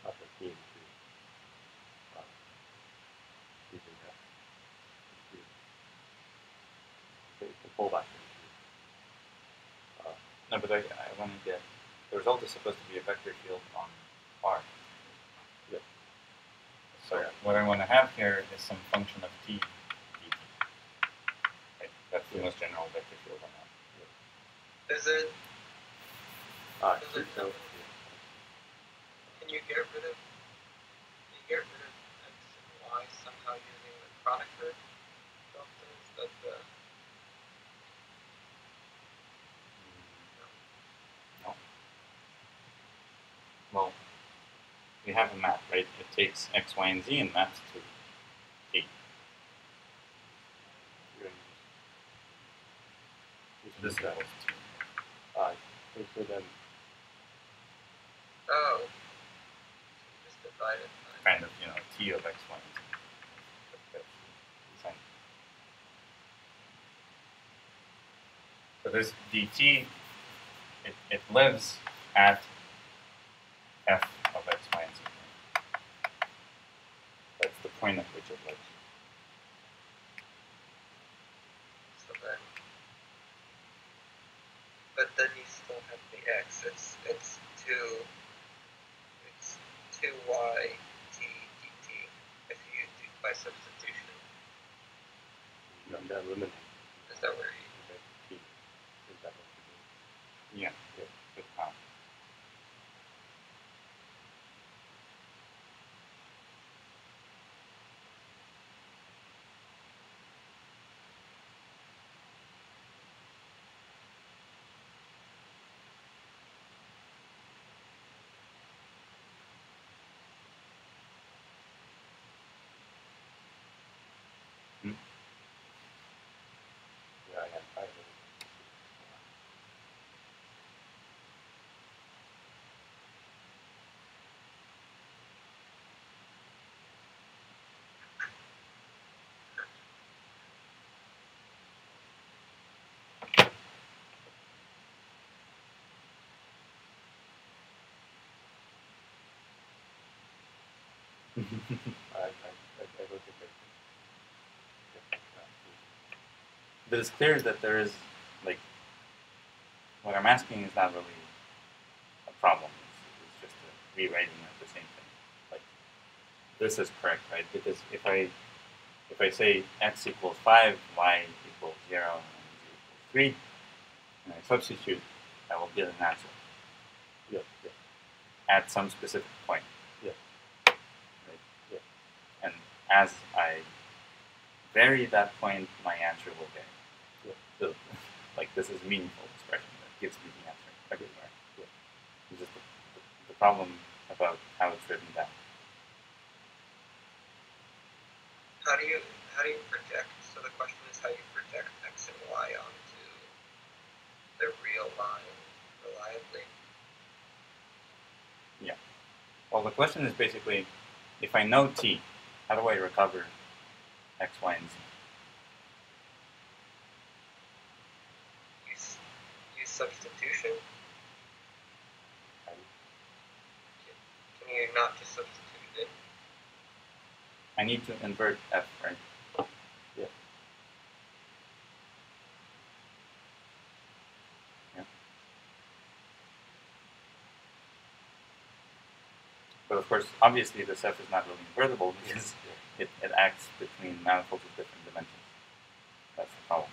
upper team to using that to pull back into No, but I want to get, the result is supposed to be a vector field on R. Yep. So what I want to have here is some function of t dt. Right? That's the most general vector field on R. Is it? Is it so Can you get rid of? Can you get rid of x and y somehow using the Kronecker delta? Is that the? No. Well, we have a map, right? It takes x, y, and z and maps to t. This equals 2. So then Oh. Just divide it by. Kind of, t of x, y, and z. That's the same. So this dt, it lives at f of x, y, and z. That's the point at which it lives. So then. But then you still have the x. It's two. It's 2y t dt if you do by substitution. that eliminates Is that where you? t. Is that what you Yeah, good count. Yeah, I have 5 I don't think But it's clear that there is, like, what I'm asking is not really a problem. It's just a rewriting of the same thing. Like, this is correct, right? Because if I say x equals 5, y equals 0, and z equals 3, and I substitute, I will get an answer Yes, yes, at some specific point. yes. Right? Yes. And as I vary that point, my answer will vary. Yes. So, like, this is a meaningful expression that gives me the answer everywhere. Yes. It's just the problem about how it's written down. How do you project? So the question is how you project x and y onto the real line reliably. Yeah. Well, the question is basically, if I know t, how do I recover x, y, and z? Use substitution. Can you not just substitute it? I need to invert f, right? Yeah. Yeah. But of course, obviously, this f is not really invertible because it acts between manifolds of different dimensions. That's the problem.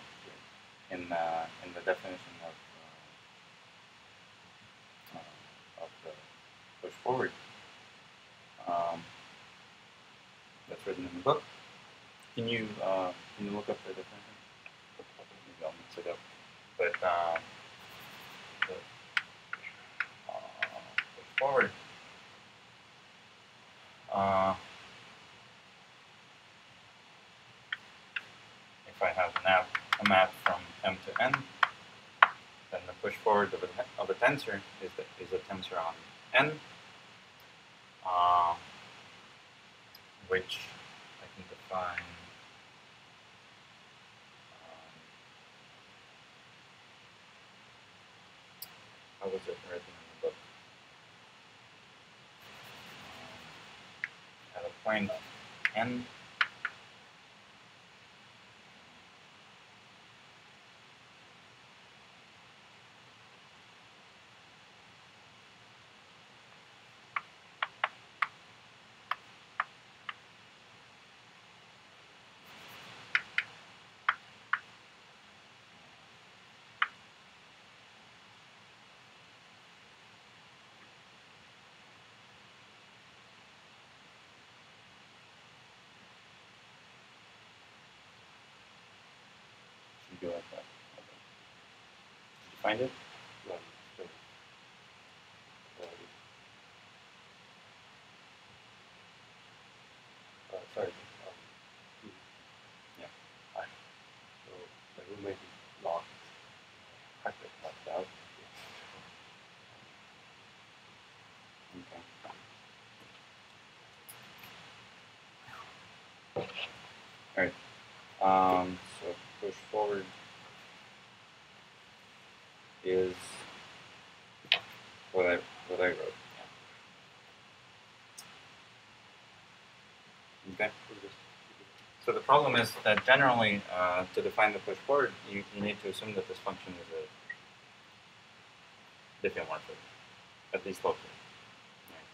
In the definition of the push forward that's written in the book. Can you look up the definition? Maybe I'll mix it up. But the push forward. If I have a map from M to N, then the push forward of a tensor is a tensor on N, which I can define how was it written in the book? At a point N, should be like that. Okay. Did you find it? No, sorry. Yeah. Hi. So my roommate is locked. I got locked out. Okay. All right. So push forward is what I wrote. Okay. So the problem is that generally, to define the push forward, you need to assume that this function is a diffeomorphic, at least locally. Right.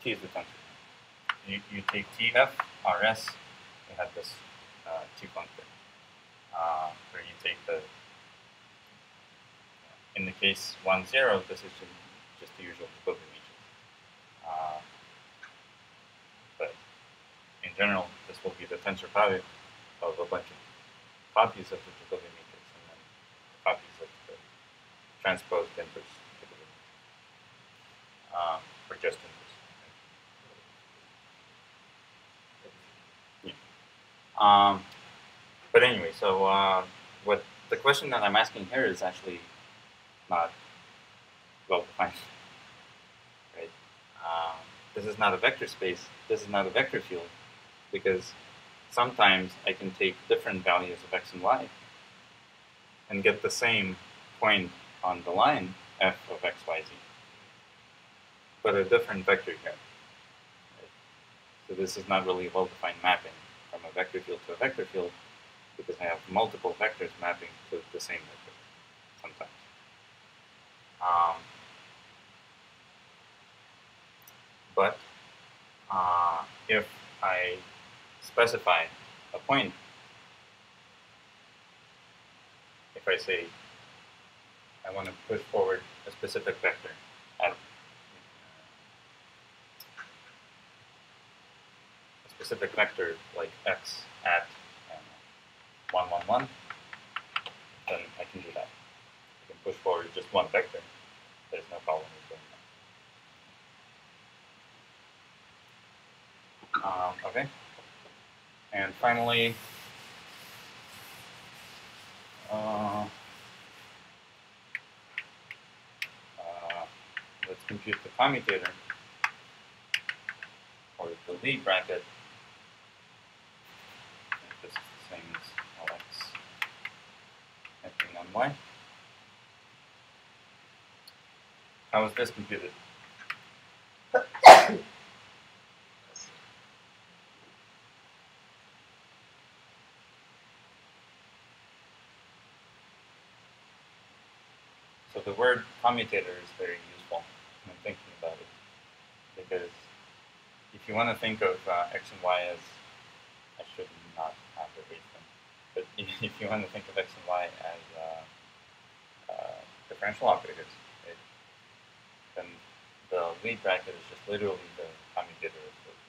T is the tensor. You take TF, RS, you have this T function, where you take in the case 1, 0, this is just the usual Jacobian matrix. But in general, this will be the tensor product of a bunch of copies of the Jacobian matrix and then copies of the transposed inverse Jacobian matrix, or just inverse. Yeah. But anyway, so what the question that I'm asking here is actually not well defined. Right? This is not a vector space. This is not a vector field, because sometimes I can take different values of x and y and get the same point on the line f of x, y, z, but a different vector here. Right? So this is not really a well-defined mapping from a vector field to a vector field, because I have multiple vectors mapping to the same vector sometimes. But if I specify a point, if I say I want to push forward a specific vector at a specific vector like x at 1, 1, 1, then I can do that. I can push forward just one vector. There's no problem with doing that. Okay. And finally, let's compute the commutator, or the Lie bracket. I think this is the same as Lx acting on y. How is this computed? So the word commutator is very useful when thinking about it, because if you want to think of x and y as, I should not have erased them, but if you want to think of x and y as differential operators, right, then the Lie bracket is just literally the commutator of those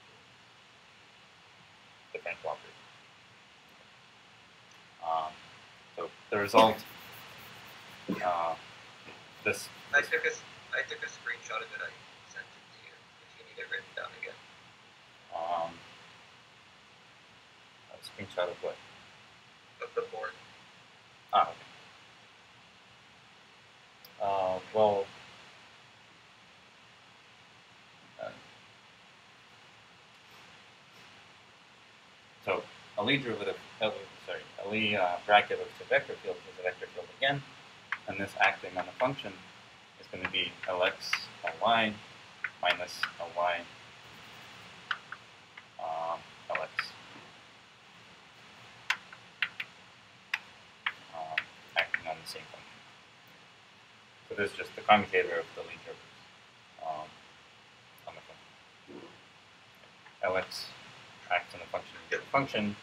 differential operators. So the result, this. I took a screenshot of it. I sent it to you. If you need it written down again. A screenshot of what? Of the board. Ah, okay. Well. So a Lie derivative, a Lie bracket of the vector field is a vector field again, and this acting on a function is going to be Lx Ly minus Ly Lx. Acting on the same function. So this is just the commutator of the Lie derivatives on the function. Lx acts on the function to get the function,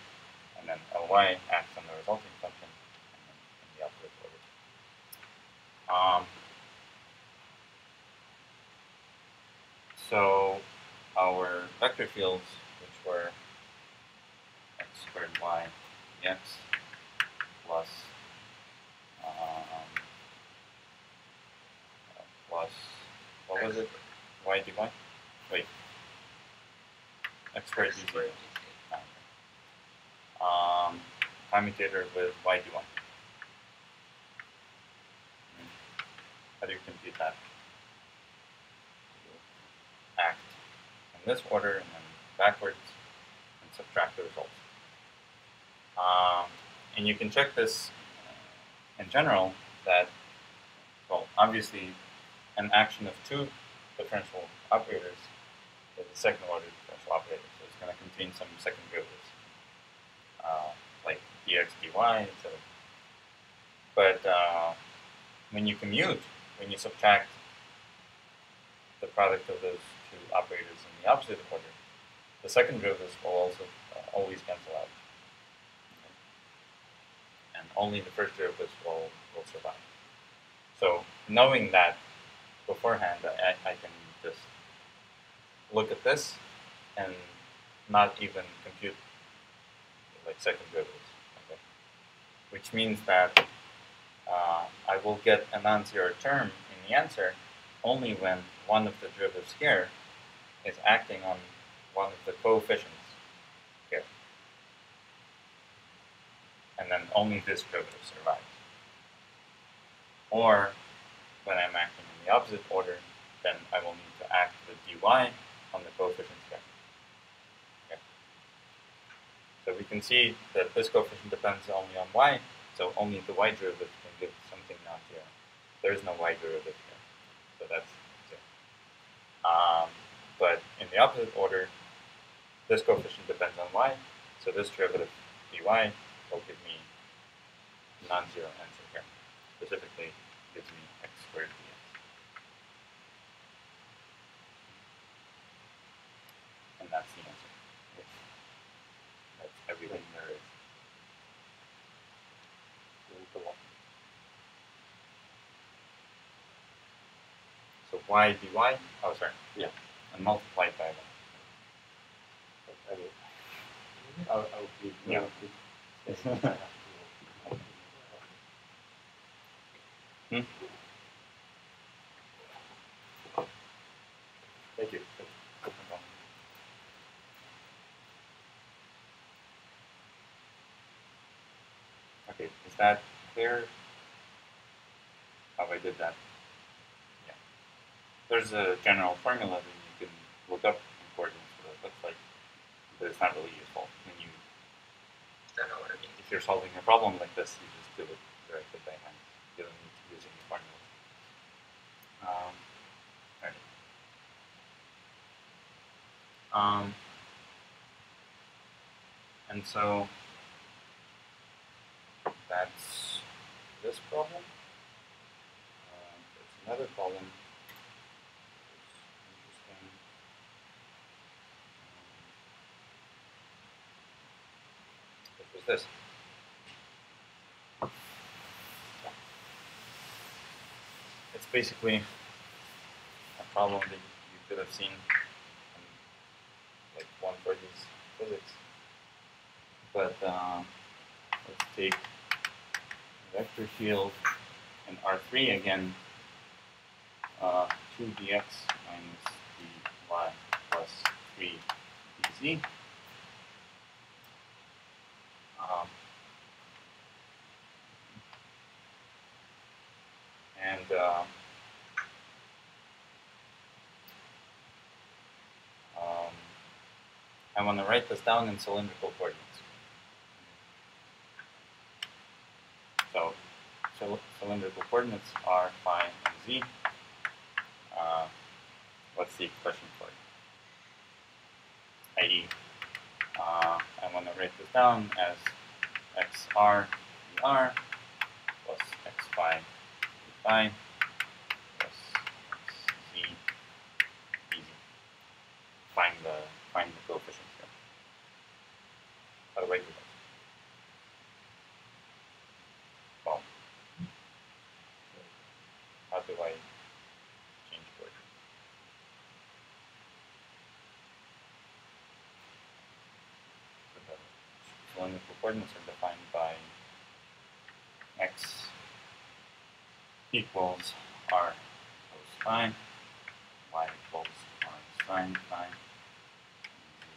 and then Ly acts on the resulting function, and then in the opposite order. So our vector fields, which were x squared y dx plus what was it? Y dy? Wait. X squared dt. Commutator with y dy. How do you compute that? Act in this order and then backwards and subtract the results. And you can check this in general that, well, obviously an action of two differential operators is a second order differential operator, so it's going to contain some second derivatives, like dx, dy, etc. But when you commute, when you subtract the product of those two operators in the opposite order, the second derivatives will also always cancel out. Okay. And only the first derivatives will survive. So knowing that beforehand, I can just look at this and not even compute like second derivatives. Okay. Which means that I will get a non-zero term in the answer only when one of the derivatives here is acting on one of the coefficients here. And then only this derivative survives. Or when I'm acting in the opposite order, then I will need to act with dy on the coefficients here. Okay. So we can see that this coefficient depends only on y, so only the y derivative can give something non-zero. There is no y derivative here, so that's zero. But in the opposite order, this coefficient depends on y, so this derivative dy will give me a non-zero answer here. Specifically, gives me x squared dx. And that's the answer. y dy. Oh, sorry. Yeah. And multiplied by that. I mean, I'll be Yeah. Thank you. Okay, is that clear? How I did that? Yeah. There's a general formula that you can look up in coordinates for what it looks like, but it's not really useful when you. Don't know what it means. If you're solving a problem like this, you just do it directly by hand. You don't need to use any formulas. Right. And so that's this problem. There's another problem. It's interesting. Which was this. It's basically a problem that you could have seen in like 140's physics. But let's take vector field in R3 again, 2 dx minus dy plus 3 dz. And I want to write this down in cylindrical coordinates. So cylindrical coordinates are phi and z. What's the expression for it? I.e., I want to write this down as xr dr plus x phi d phi plus xz dz. Find the coefficients here. How do I do that? Well, how do I change coordinates? Cylindrical coordinates are defined by x equals r cos phi, y equals r sin phi, and z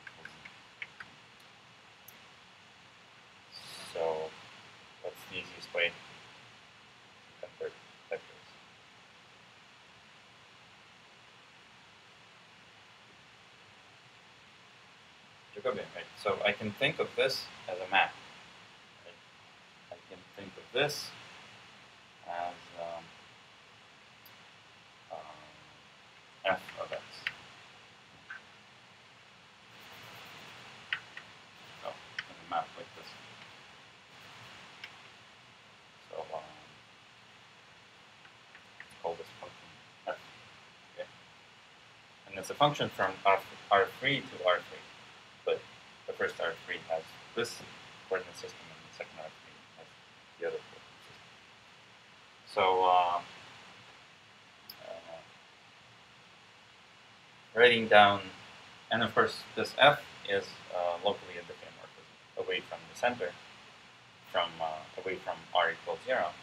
equals z. So what's the easiest way to convert vectors? Jacobian, right? So I can think of this as a map. Right? I can think of this as f of x. So in a map like this. So let's call this function f. Okay. And it's a function from R3 to R3. But the first R3 has this coordinate system, and the second R3 has the other coordinate system. So writing down, and of course this f is locally a diffeomorphism away from the center, away from r equals 0.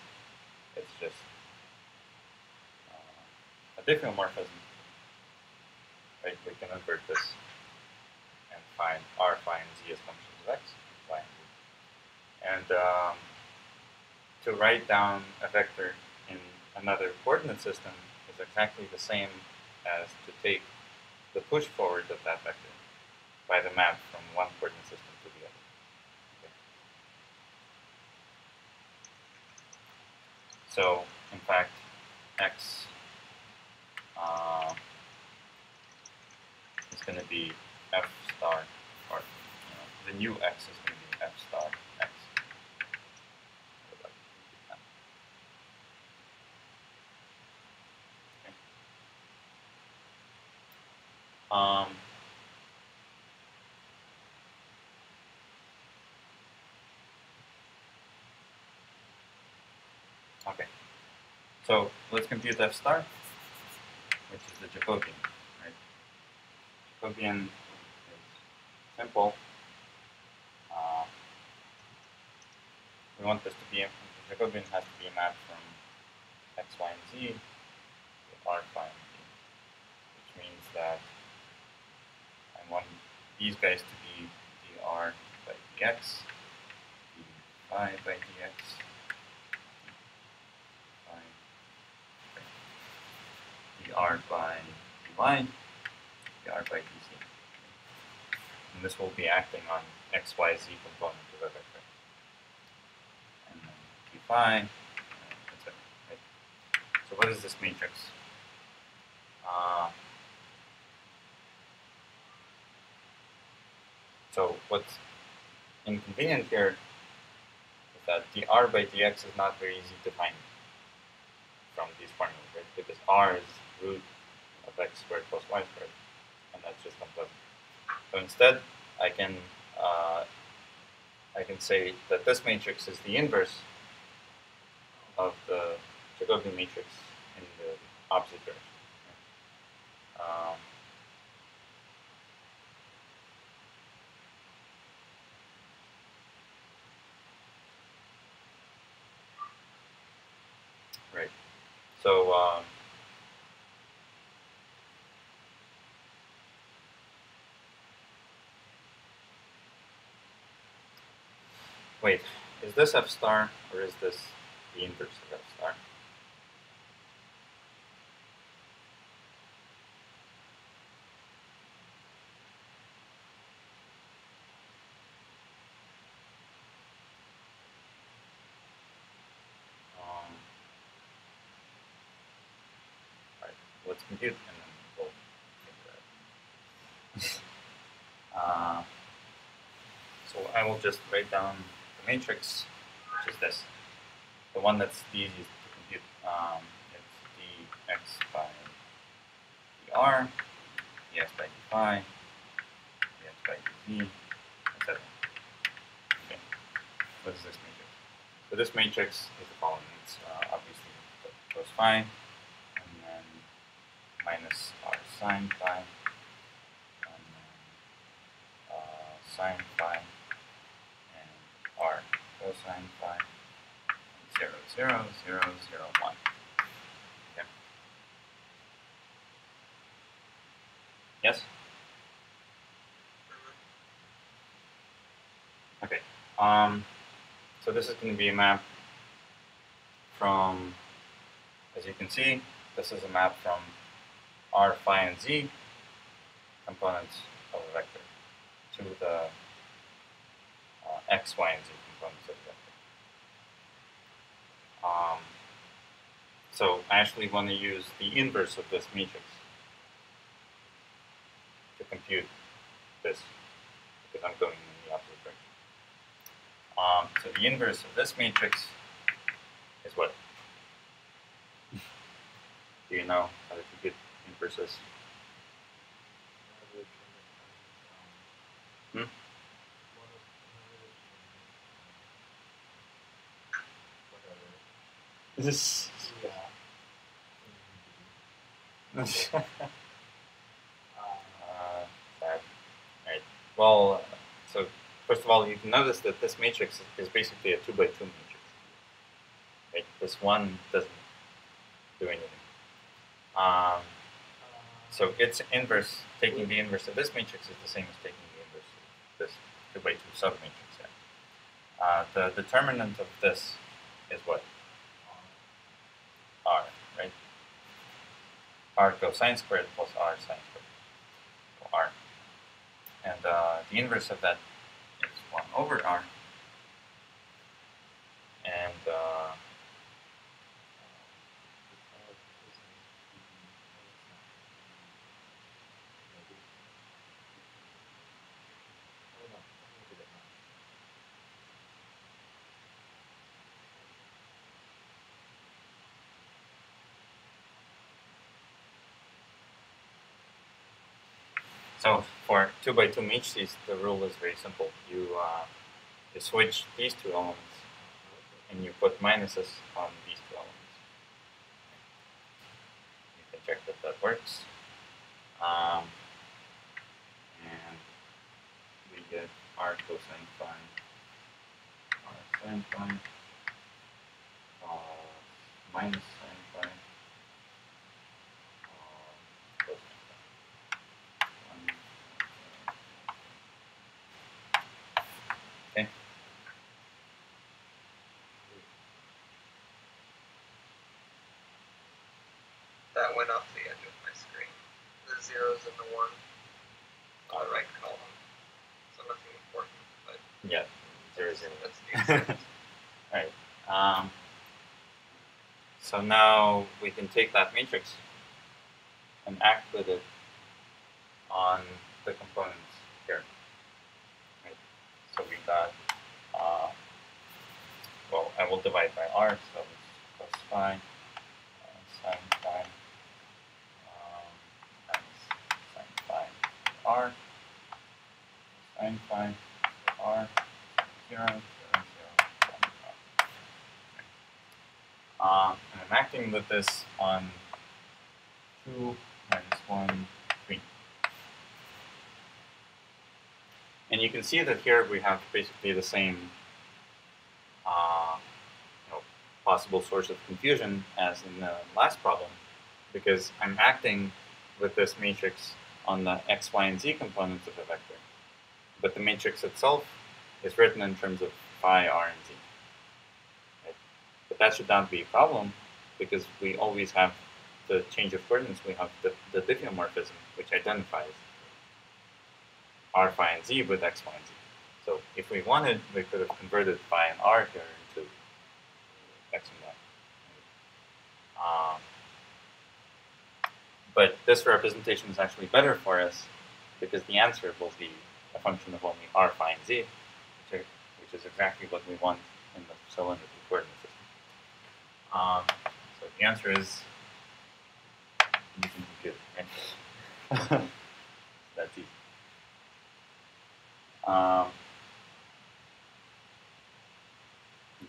It's just a diffeomorphism. Right? We can invert this and find r, phi, and z as functions of x, y, and z. And to write down a vector in another coordinate system is exactly the same as to take the push forward of that vector by the map from one coordinate system to the other. Okay. So, in fact, x is going to be f star, or the new x is going to be f star x. Okay, so let's compute f star. which is the Jacobian, right? Jacobian is simple. We want this to be, the Jacobian has to be a map from x, y, and z to r, phi, and z, which means that I want these guys to be dr by dx, d phi by dx, dr by dy, dr by dz. And this will be acting on x, y, z component of a vector. And then d phi, etc. Right? So what is this matrix? So what's inconvenient here is that dr by dx is not very easy to find from these formulas, right? Because r is root of x squared plus y squared, and that's just unpleasant. So instead, I can say that this matrix is the inverse of the Jacobian matrix in the opposite direction. Right. So wait, is this f star or is this the inverse of f star? Right. Let's compute and then we'll figure it out. So I will just write down the matrix, which is this. The one that's the easiest to compute. It's dx by dr, dx by d phi, dx by dz, etc. Okay. What is this matrix? So this matrix is the following. It's obviously cos phi, and then minus r sine phi, and then sine phi, and r cosine phi, 0, 0, 0, 0, 1. Okay. Yes? Okay. So this is going to be a map from, as you can see, this is a map from r, phi, and z components of a vector to the x, y, and z components of the vector. So I actually want to use the inverse of this matrix to compute this, because I'm going in the opposite direction. So the inverse of this matrix is what? Do you know how to compute inverses? This, sad. Right. Well, so first of all, you can notice that this matrix is basically a 2 by 2 matrix. Right? This one doesn't do anything. So its inverse, taking the inverse of this matrix, is the same as taking the inverse of this 2 by 2 submatrix. Yeah. The determinant of this is what? R, right? R cosine squared plus R sine squared. So R. And the inverse of that is 1 over R. And so for 2 by 2 matrices, the rule is very simple. You switch these two elements, and you put minuses on these two elements. You can check that that works. And we get r cosine phi, r sin phi, minus sin phi, cosine phi. Okay. That went off the edge of my screen. The zeros and the 1 on the right column. So nothing important, but Yeah, 0, 0. that's the extent. Alright. So now we can take that matrix and act with it on the components here. Right? So we got, well, I will divide by r, so it's plus phi, sin phi, minus sin phi r, sin phi r, 0, 0, 0, 1 phi. And I'm acting with this on 2 minus 1, 3. And you can see that here we have basically the same possible source of confusion as in the last problem, because I'm acting with this matrix on the x, y, and z components of a vector. But the matrix itself is written in terms of phi, r, and z. Right? But that should not be a problem, because we always have the change of coordinates. We have the diffeomorphism, which identifies r, phi, and z with x, y, and z. So if we wanted, we could have converted phi and r here into x and y. But this representation is actually better for us because the answer will be a function of only r, phi, and z, which is exactly what we want in the cylindrical coordinate system. So the answer is you can compute it, right? That's easy.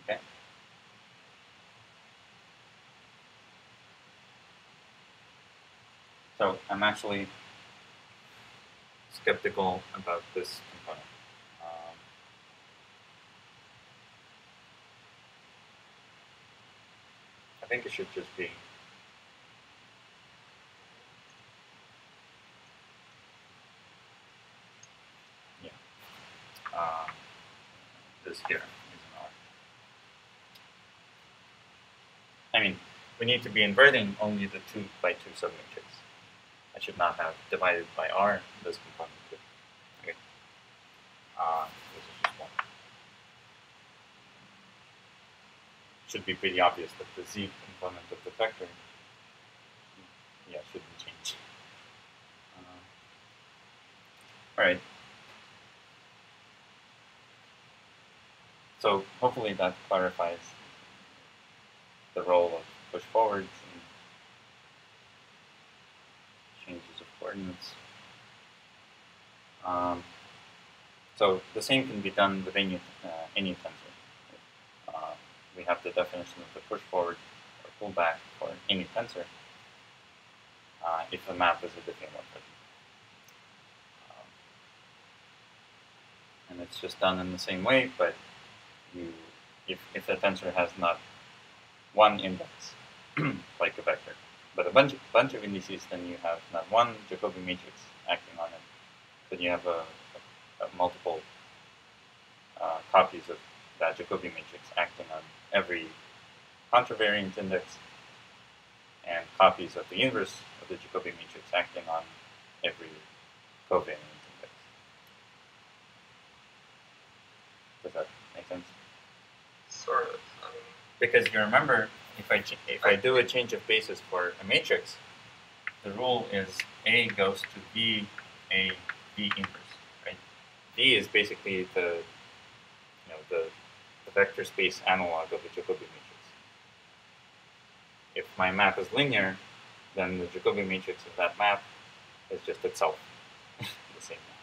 Okay. So I'm actually skeptical about this component. I think it should just be this here is an R. I mean, we need to be inverting only the 2 by 2 submatrix. I should not have divided by R this component too. Okay. This is just one. Should be pretty obvious that the z component of the vector, shouldn't change. All right. So hopefully that clarifies the role of push forwards and changes of coordinates. So the same can be done with any tensor. We have the definition of the push forward or pull back for any tensor if the map is a diffeomorphism. And it's just done in the same way, but if the tensor has not one index, like a vector, but a bunch of indices, then you have not one Jacobi matrix acting on it, but you have a multiple copies of that Jacobi matrix acting on every contravariant index, and copies of the inverse of the Jacobi matrix acting on every covariant index. Does that make sense? Sort of. Because you remember, if I do a change of basis for a matrix, the rule is A goes to V, A, V inverse, right? V is basically the vector space analog of the Jacobi matrix. If my map is linear, then the Jacobi matrix of that map is just itself the same map.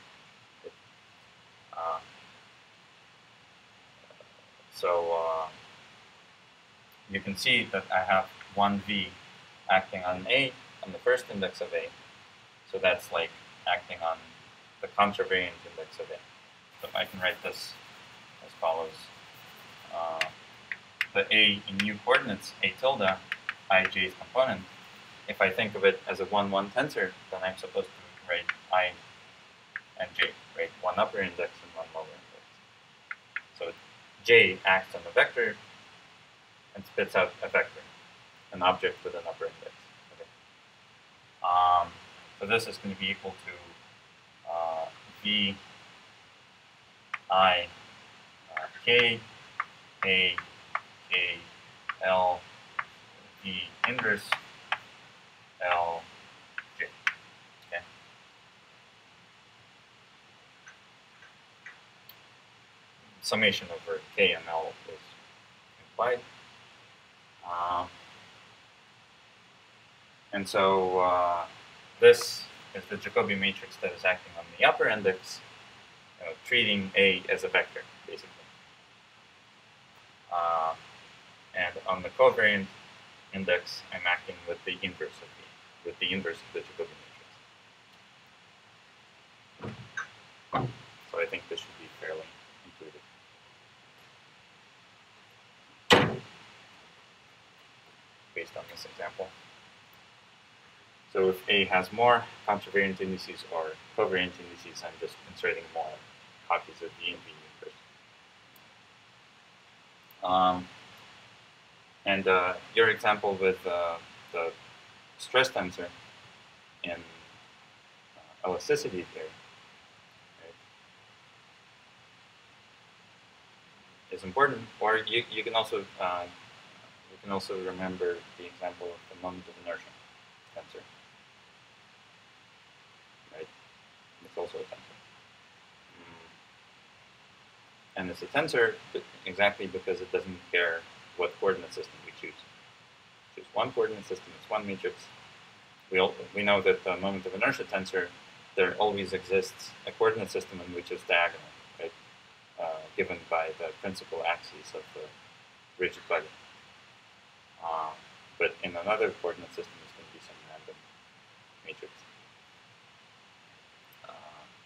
You can see that I have one V acting on A on the first index of A. So that's like acting on the contravariant index of A. So I can write this as follows. The A in new coordinates, A tilde, ij's component. If I think of it as a 1-1 tensor, then I'm supposed to write I and j, right? One upper index and one lower index. So j acts on the vector and spits out a vector, an object with an upper index. Okay. So this is going to be equal to v I k a k l v inverse l j. Okay. Summation over k and l is implied. And so this is the Jacobi matrix that is acting on the upper index, treating A as a vector, basically. And on the covariant index, I'm acting with the inverse of the Jacobi matrix. So I think this should be fairly intuitive based on this example. So if A has more contravariant indices or covariant indices, I'm just inserting more copies of V and V inverse. And your example with the stress tensor in elasticity theory, right, is important. Or you can also remember the example of the moment of inertia tensor. Right? It's also a tensor. And it's a tensor exactly because it doesn't care what coordinate system we choose. Choose one coordinate system, it's one matrix. We know that the moment of inertia tensor, there always exists a coordinate system in which is diagonal, right? Given by the principal axes of the rigid body. But in another coordinate system, it's going to be some random matrix.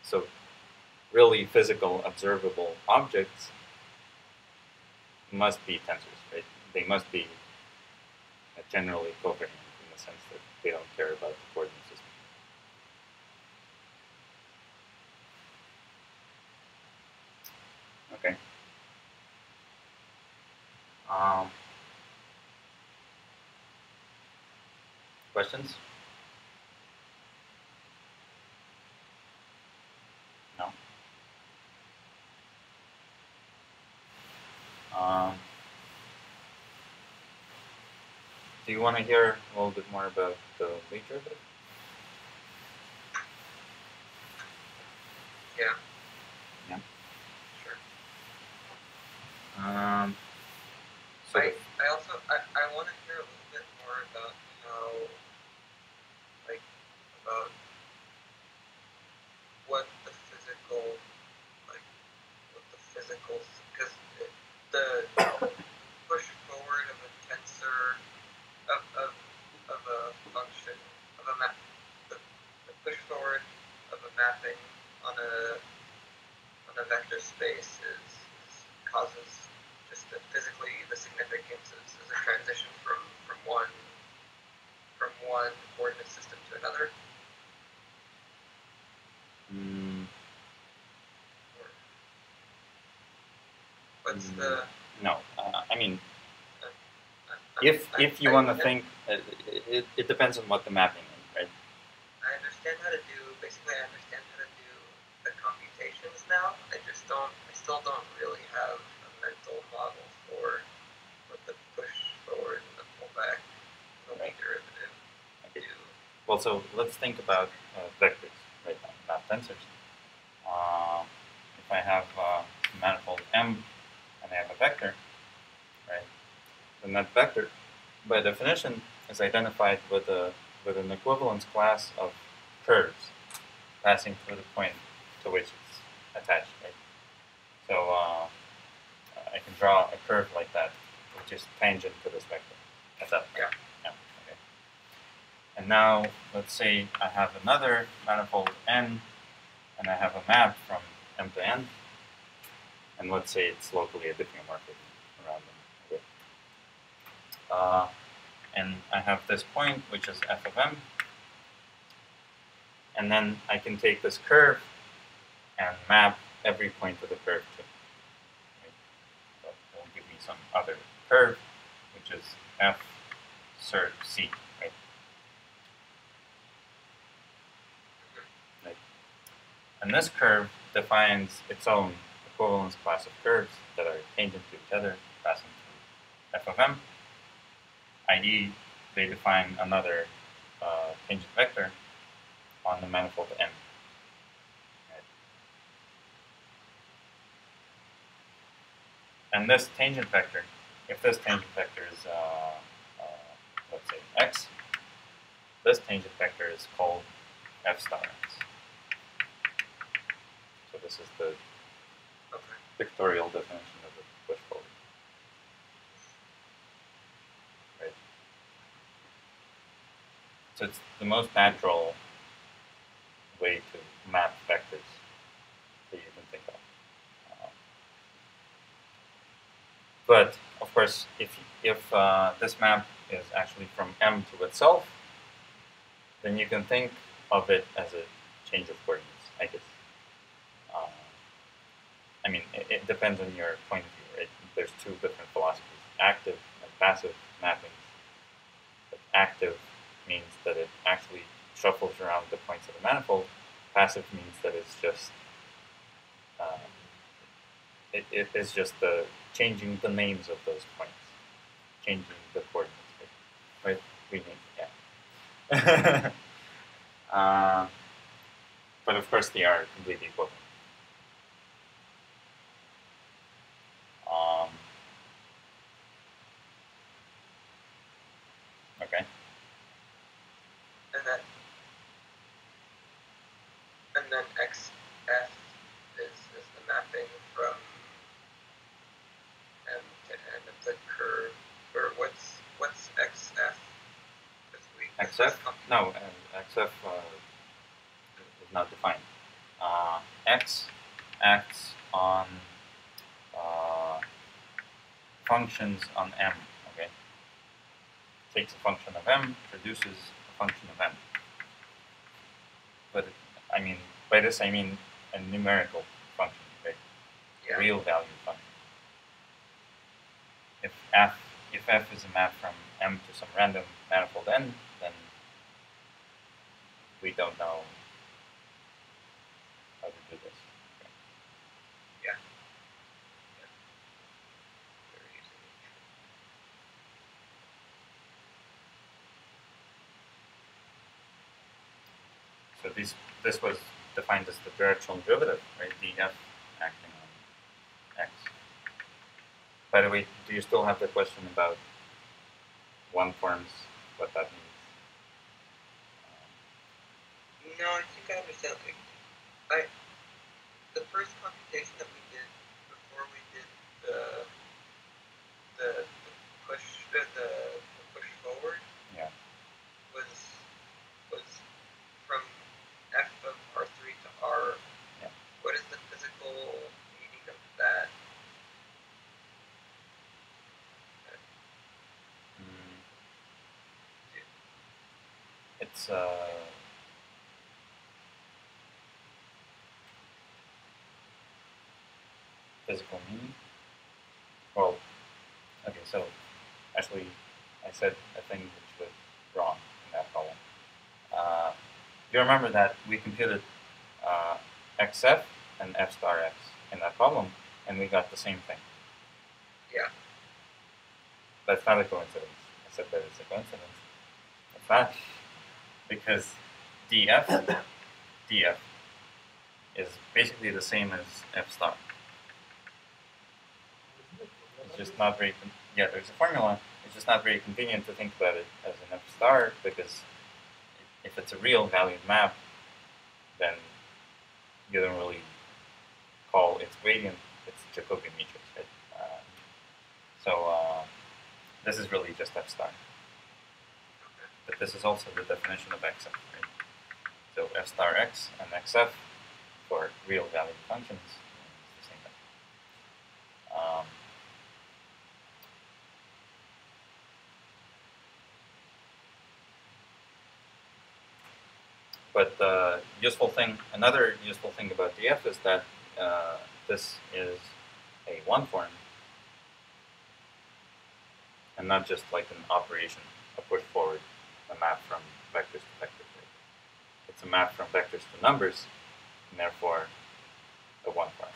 So really physical, observable objects must be tensors, right? They must be generally covariant in the sense that they don't care about the coordinate system. Okay. Questions? No? Do you want to hear a little bit more about the Lie derivative? Yeah. Yeah. Sure. So I want to hear a little bit more about how, like, about what the physical, because the push forward of a tensor of a function of a map, the push forward of a mapping on a vector space causes just physically the significance is a transition from one coordinate system to another. What's the? No, I mean, if you want to think, it depends on what the mapping is, right? I understand how to do. Basically, I understand how to do the computations now. I still don't really have a mental model for what the push forward and the pullback, the Lie derivative do. Well, so let's think about vectors, right? Not tensors. If I have a manifold M and I have a vector, right? Then that vector, by definition, is identified with an equivalence class of curves passing through the point to which it's attached, right? So I can draw a curve like that, which is tangent to this vector. That's up. Yeah. Yeah. Okay. And And now, let's say I have another manifold n, and I have a map from m to n, and let's say it's locally a diffeomorphism around them. Okay. And I have this point, which is f of m, and then I can take this curve and map every point of the curve to. Right? So it will give me some other curve, which is f sur c, right? And this curve defines its own equivalence class of curves that are tangent to each other, passing through f of m, i.e. they define another tangent vector on the manifold M. Right? And this tangent vector, if this tangent vector is, let's say, x, this tangent vector is called f star x. So this is the pictorial definition of the push forward. Right? So it's the most natural way to map vectors that you can think of. But of course, if this map is actually from M to itself, then you can think of it as a change of coordinates, I guess. I mean, it depends on your point of view, right? There's two different philosophies, active and passive mappings. But active means that it actually shuffles around the points of the manifold. Passive means that it's just it is just changing the names of those points, changing the coordinates, right? Rename, yeah. But of course, they are completely equivalent. Okay. And then XF is the mapping from M to N of the curve. Or what's XF? XF? No, XF is not defined. X acts on functions on M. Okay, takes a function of M, produces a function of M. But I mean, by this I mean a numerical function, right? Yeah. A real value function. If f is a map from M to some random manifold N, then we don't know how to do this. Okay. Yeah. Very easy. So this was defined as the directional derivative, right? df acting on x. By the way, do you still have the question about one forms, what that means? No, I think I understand. The first computation that we did before we did the push forward, yeah, was from f of R3 to R. Yeah. What is the physical meaning of that? It's physical meaning. Well, okay, so actually I said a thing which was wrong in that problem. You remember that we computed xf and f star x in that problem, and we got the same thing. Yeah. That's not a coincidence. I said that it's a coincidence. It's not, because df is basically the same as f star. It's just not very, yeah, there's a formula. It's just not very convenient to think about it as an f star, because if it's a real valued map, then you don't really call its gradient, it's Jacobian matrix, right? So this is really just f star. but this is also the definition of xf, right? So f star x and xf for real valued functions is the same thing. But the useful thing, another useful thing about df is that this is a one form and not just like an operation, a push forward, a map from vectors to vectors. Right? It's a map from vectors to numbers, and therefore a one form.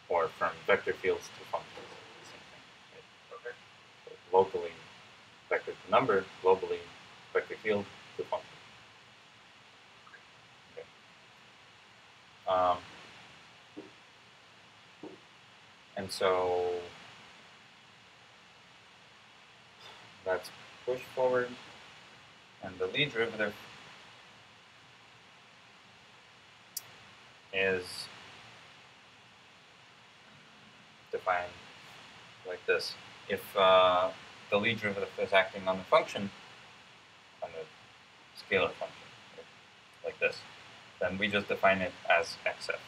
Or from vector fields to functions, the same thing. Right? Okay. So locally, vector to number, globally, vector field to function. Okay. And so that's push forward, and the Lie derivative is defined like this. If the Lie derivative is acting on the function, on the scalar function, right, like this, then we just define it as xf.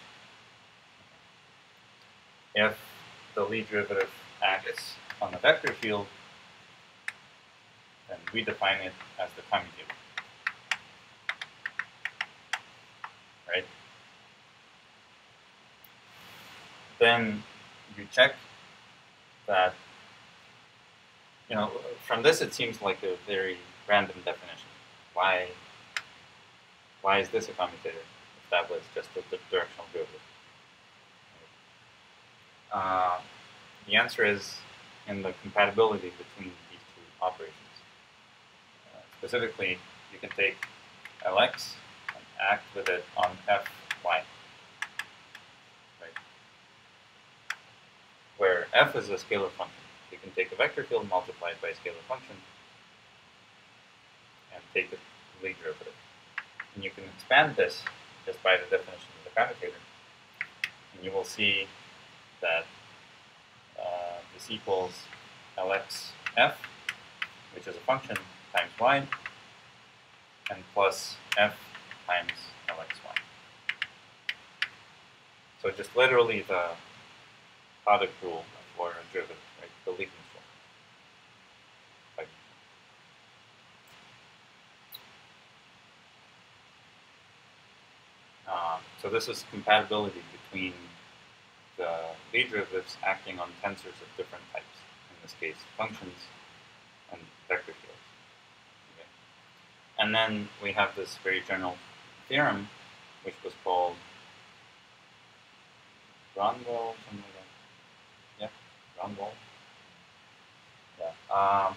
If the Lie derivative acts on the vector field, then we define it as the commutator. Right? Then you check that, you know, from this it seems like a very random definition. Why is this a commutator if that was just a directional derivative? The answer is in the compatibility between these two operations. Specifically, you can take Lx and act with it on Fy. Right? Where f is a scalar function. You can take a vector field multiplied by a scalar function and take the Lie derivative. And you can expand this just by the definition of the commutator. And you will see that this equals Lxf, which is a function, times y, and plus f times Lxy. So just literally the product rule for a derivative, right? The Leibniz rule. Like, so this is compatibility between the Lie derivatives acting on tensors of different types. In this case, functions and vector fields. Okay. And then we have this very general theorem, which was called Grunwald, something like that. Yeah, Grunwald. Yeah.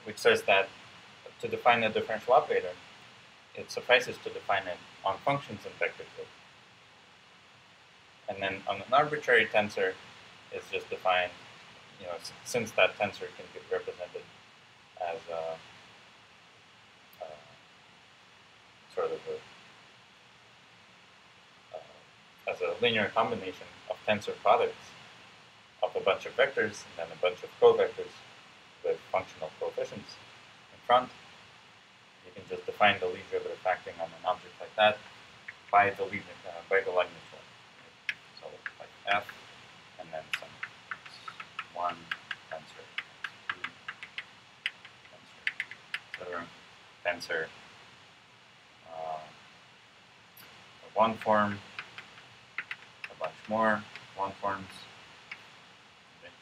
Which says that to define a differential operator, it suffices to define it on functions and vector fields. And then on an arbitrary tensor, it's just defined, you know, since that tensor can be represented as a sort of as a linear combination of tensor products of a bunch of vectors and then a bunch of covectors with functional coefficients in front. You can just define the Lie derivative acting on an object like that by the Leibniz rule. So like f, and then some x1 tensor, x2 tensor, etc. Tensor one form, a bunch more one forms. Okay.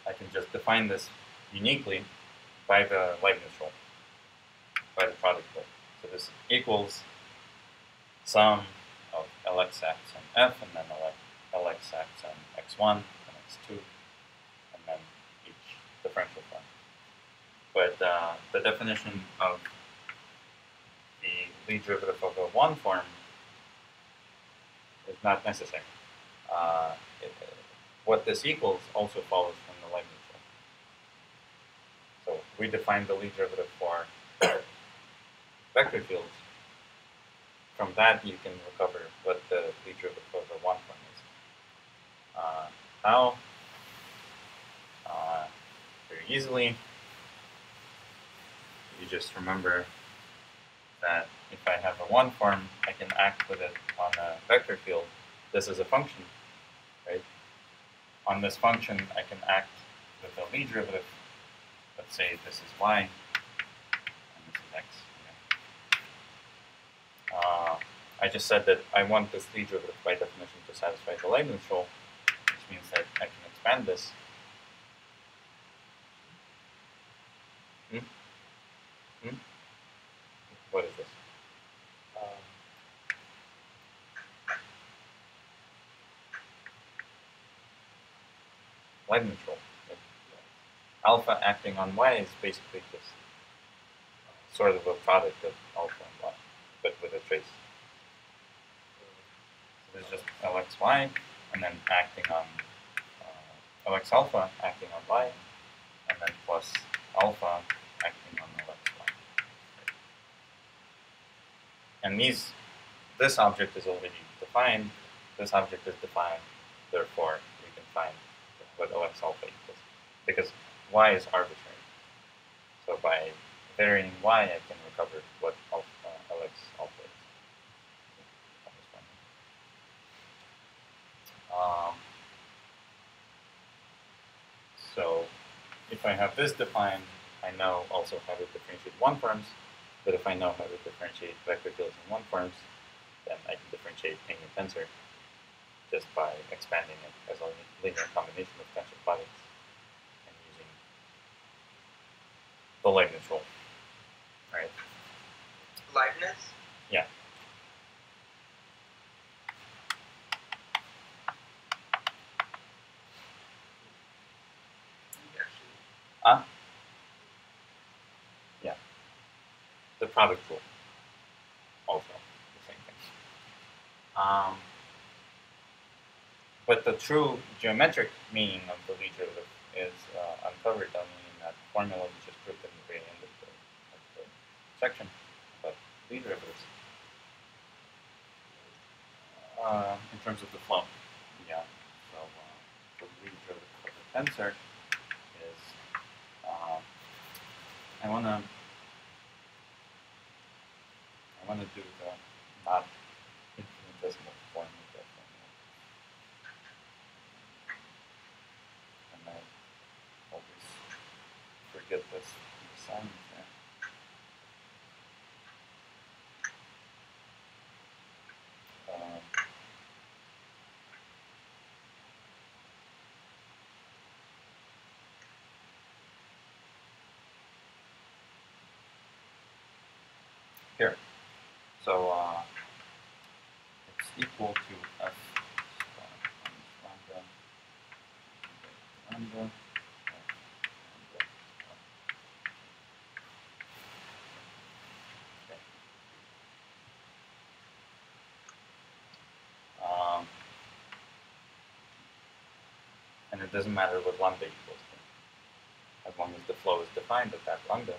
I can just define this uniquely by the Leibniz rule, by the product rule. So this equals sum of Lx and f, and then Lx and x1 and x2, and then each differential form. But the definition of the Lie derivative of a one form is not necessary. What this equals also follows from the Leibniz rule. So we define the Lie derivative for vector fields. From that, you can recover what the Lie derivative of a one form is. How? very easily. You just remember that if I have a one form, I can act with it on a vector field. This is a function, right? On this function, I can act with the Lie derivative. Let's say this is y, and this is x. I just said that I want this Lie derivative by definition to satisfy the Leibniz rule, which means that I can expand this. What is this? Leibniz rule. Alpha acting on y is basically just sort of a product of alpha and y, but with a trace. So there's just Lxy, and then acting on Lx alpha acting on y, and then plus alpha acting on Lxy. And this object is already defined. This object is defined. Therefore, we can find what Lx alpha equals, because y is arbitrary. So by varying y, I can recover what Lx alpha is. So if I have this defined, I know also how to differentiate one forms. But if I know how to differentiate vector fields in one forms, then I can differentiate any tensor just by expanding it as a linear combination of tensor products and using the Leibniz rule, right? Leibniz? Yeah. Yeah. The product rule, also the same thing. But the true geometric meaning of the Lie derivative is uncovered only in that formula we just proved in the very end of the section about Lie derivatives. In terms of the flow, yeah. So the Lie derivative of the tensor is I wanna do the not infinitesimal form of that formula. And I always forget this sign there. Here. So it's equal to f lambda, lambda, and it doesn't matter what lambda equals to. As long as the flow is defined at that lambda,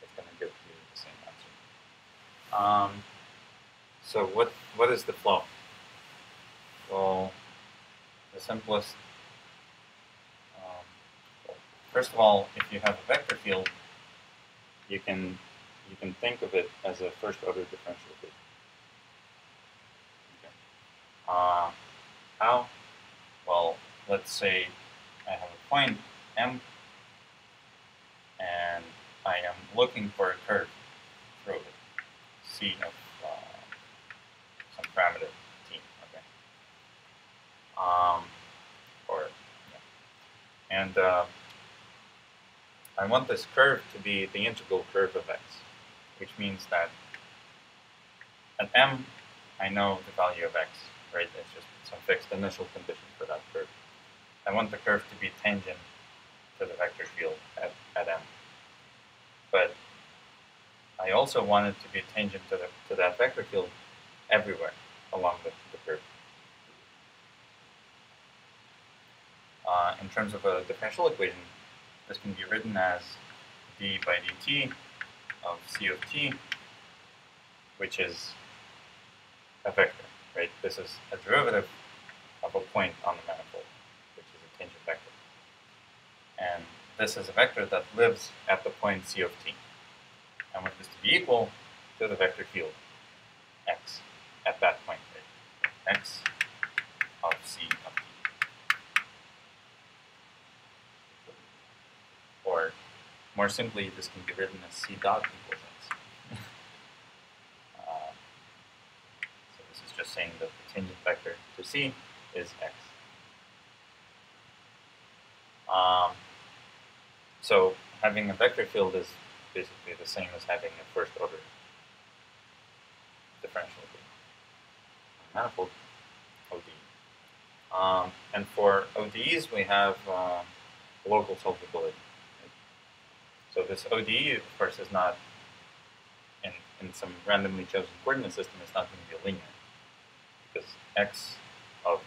it's going to give you the same answer. So what is the flow? Well, the simplest. First of all, if you have a vector field, you can think of it as a first order differential equation. Okay. How? Well, let's say I have a point M, and I am looking for a curve through it, C of some parameter T. Okay. And I want this curve to be the integral curve of x, which means that at M, I know the value of x, right? It's just some fixed initial condition for that curve. I want the curve to be tangent to the vector field at M. But I also want it to be tangent to that vector field everywhere along the curve. In terms of a differential equation, this can be written as d by dt of c of t, which is a vector, right? This is a derivative of a point on the manifold, which is a tangent vector. And this is a vector that lives at the point C of t. I want this to be equal to the vector field x at that point, right? X of C of t. Or more simply, this can be written as C dot equals x. So this is just saying that the tangent vector to C is x. So having a vector field is basically the same as having a first order differential manifold ODE. And for ODEs, we have local solvability. Right? So this ODE, of course, is not in some randomly chosen coordinate system. It's not going to be linear because x of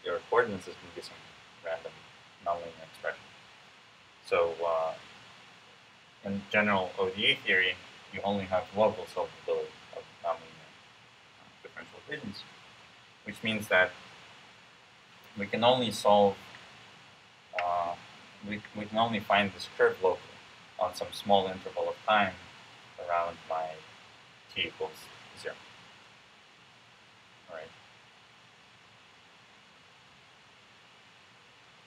your coordinates is going to be some random nonlinear expression. So in general ODE theory, you only have local solvability of nonlinear differential equations, which means that we can only solve, we can only find this curve locally on some small interval of time around my t equals 0. All right.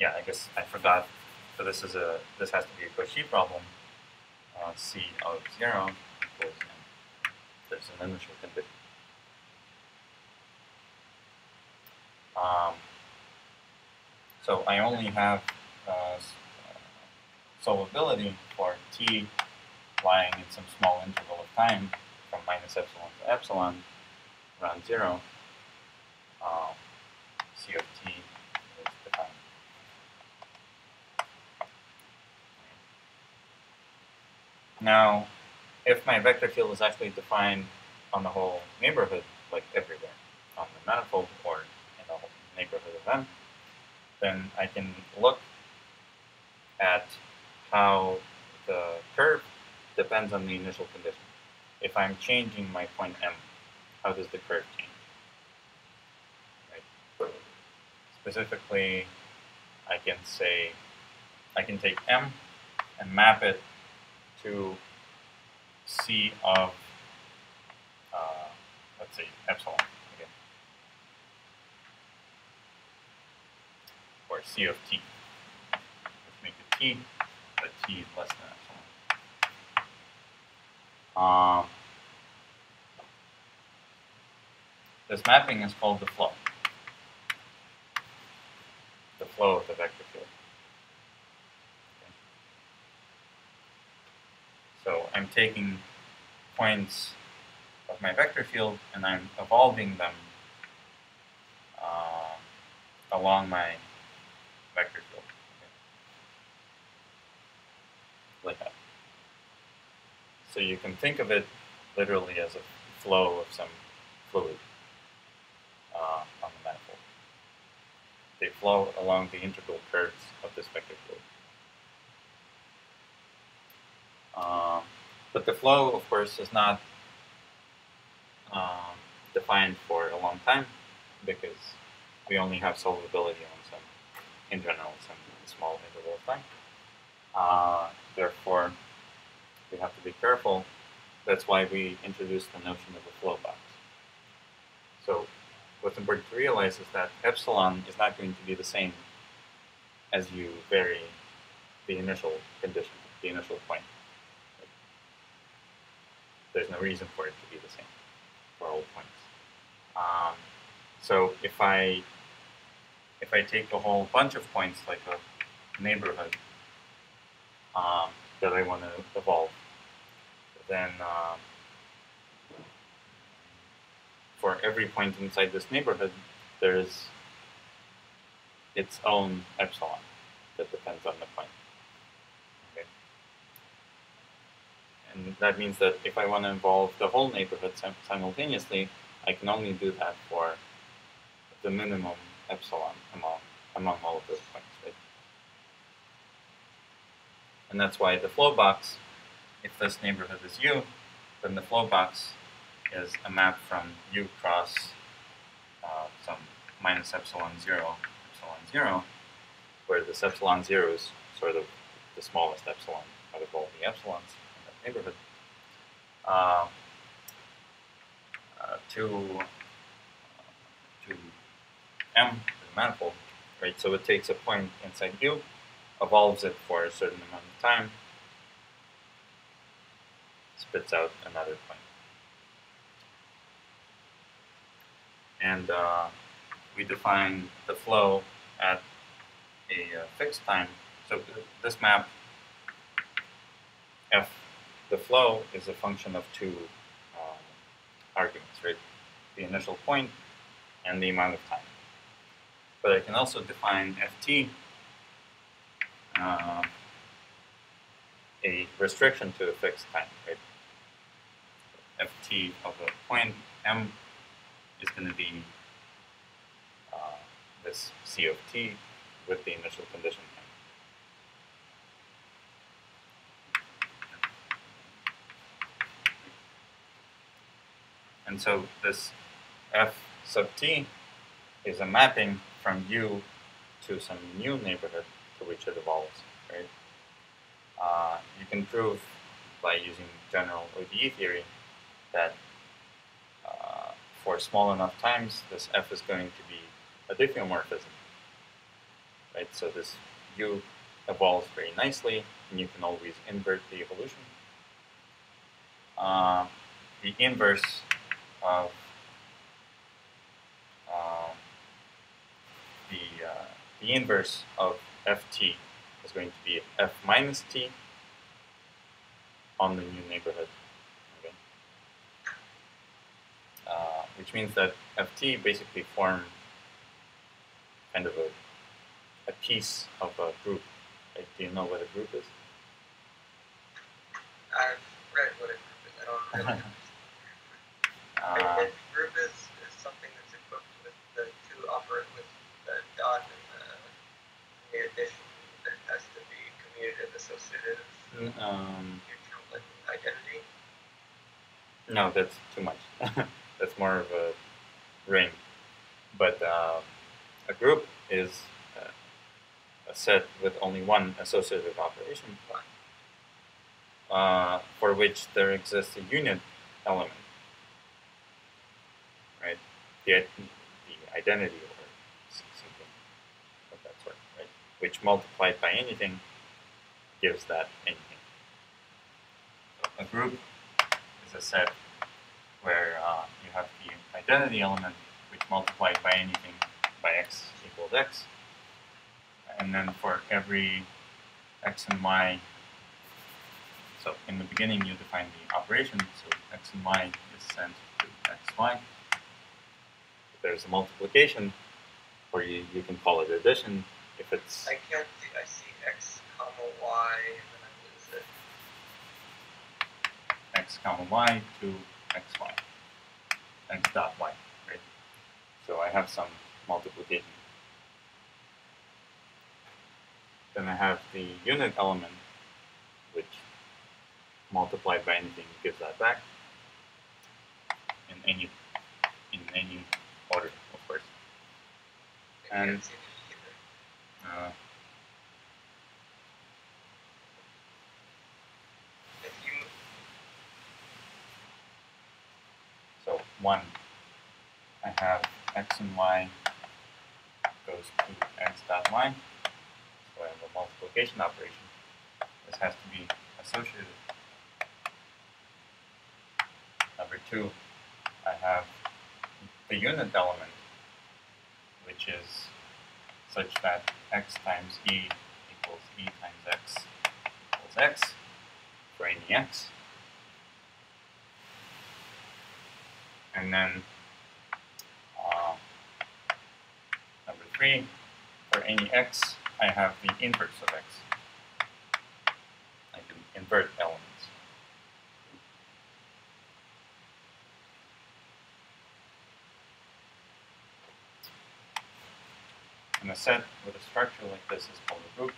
Yeah, I guess I forgot. So this has to be a Cauchy problem. C of 0 equals there's an initial condition. So I only have solvability for t lying in some small interval of time from minus epsilon to epsilon around 0. C of t is defined. Now, if my vector field is actually defined on the whole neighborhood, like everywhere, on the manifold or in the whole neighborhood of M, then I can look at how the curve depends on the initial condition. If I'm changing my point M, how does the curve change? Right. Specifically, I can take M and map it to C of, let's say, epsilon again, or C of t. Let's make it t, but t is less than epsilon. This mapping is called the flow. The flow of the vector field. Okay. So I'm taking points of my vector field and I'm evolving them along my vector field. Okay. Like that. So you can think of it literally as a flow of some fluid on the manifold. They flow along the integral curves of this vector field. But the flow, of course, is not defined for a long time because we only have solvability on some, in general, some small interval of time. Therefore, we have to be careful. That's why we introduced the notion of a flow box. So what's important to realize is that epsilon is not going to be the same as you vary the initial condition, the initial point. There's no reason for it to be the same for all points. So if I take a whole bunch of points, like a neighborhood that I want to evolve, then for every point inside this neighborhood, there's its own epsilon that depends on the point. Okay. And that means that if I want to involve the whole neighborhood simultaneously, I can only do that for the minimum epsilon among all of those points, right? And that's why the flow box, if this neighborhood is U, then the flow box is a map from U cross some minus epsilon 0, where this epsilon 0 is sort of the smallest epsilon out of all the epsilons in that neighborhood, to M, the manifold, right? So it takes a point inside U, evolves it for a certain amount of time, spits out another point. And we define the flow at a fixed time. So this map, F, the flow is a function of two arguments, right? The initial point and the amount of time. But I can also define Ft, a restriction to a fixed time, right? Ft of a point M is going to be this C of t with the initial condition M. And so this F sub t is a mapping from U to some new neighborhood to which it evolves, right? You can prove by using general ODE theory that for small enough times, this F is going to be a diffeomorphism, right? So this U evolves very nicely, and you can always invert the evolution. The inverse of the inverse of Ft is going to be F minus t on the new neighborhood, okay? Which means that Ft basically form kind of a piece of a group. Like, do you know what a group is? I've read what a group is. I don't really understand. A group is something that's equipped with the two operate with the dot and the addition that has to be commutative, associative, neutral, and identity. No, that's too much. That's more of a ring. But a group is a set with only one associative operation, for which there exists a unit element, right? The identity or something of that sort, right? Which multiplied by anything gives that anything. So a group is a set where you have the identity element, which multiplied by anything by x equals x. And then for every x and y, so in the beginning you define the operation, so x and y is sent to x, y. There's a multiplication, or you can call it addition if it's... I can't see, I see x comma y, and then I lose it. X comma y to x, y. X dot y, right? So I have some multiplication. Then I have the unit element, which multiplied by anything gives that back in any order, of course. I And can't see it either. If you so 1, I have x and y goes to x dot y. So I have a multiplication operation. This has to be associated. Number 2, I have the unit element, which is such that x times e equals e times x equals x for any x. And then number 3, for any x, I have the inverse of x. I can invert elements. And a set with a structure like this is called a group.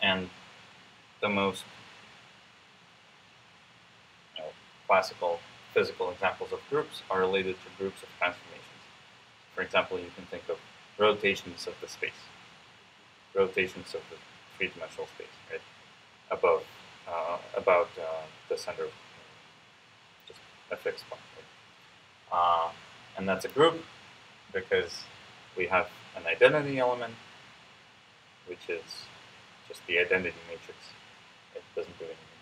And the most classical physical examples of groups are related to groups of transformations. for example, you can think of rotations of the space, rotations of the three-dimensional space, right? Above, about the center of just a fixed point. Right? And that's a group because we have an identity element, which is just the identity matrix. It doesn't do anything.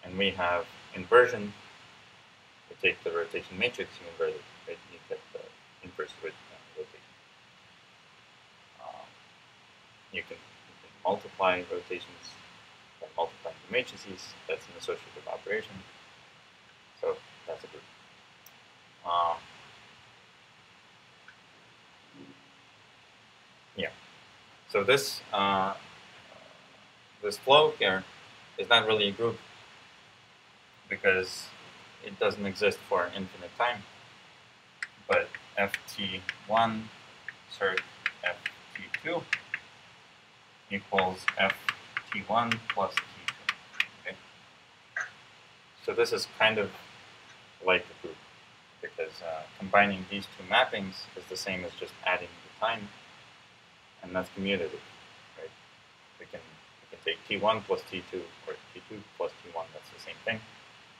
And we have inversion. You take the rotation matrix, you invert it, right? You get the inverse rotation. You can multiply rotations by multiplying the matrices. That's an associative operation. So that's a group. Yeah. So this this flow here is not really a group because it doesn't exist for infinite time. But ft1 circ ft2 equals ft1 plus t2. Okay? So this is kind of like a group because combining these two mappings is the same as just adding the time, and that's commutative, right? We can take t1 plus t2 or t2 plus t1. That's the same thing,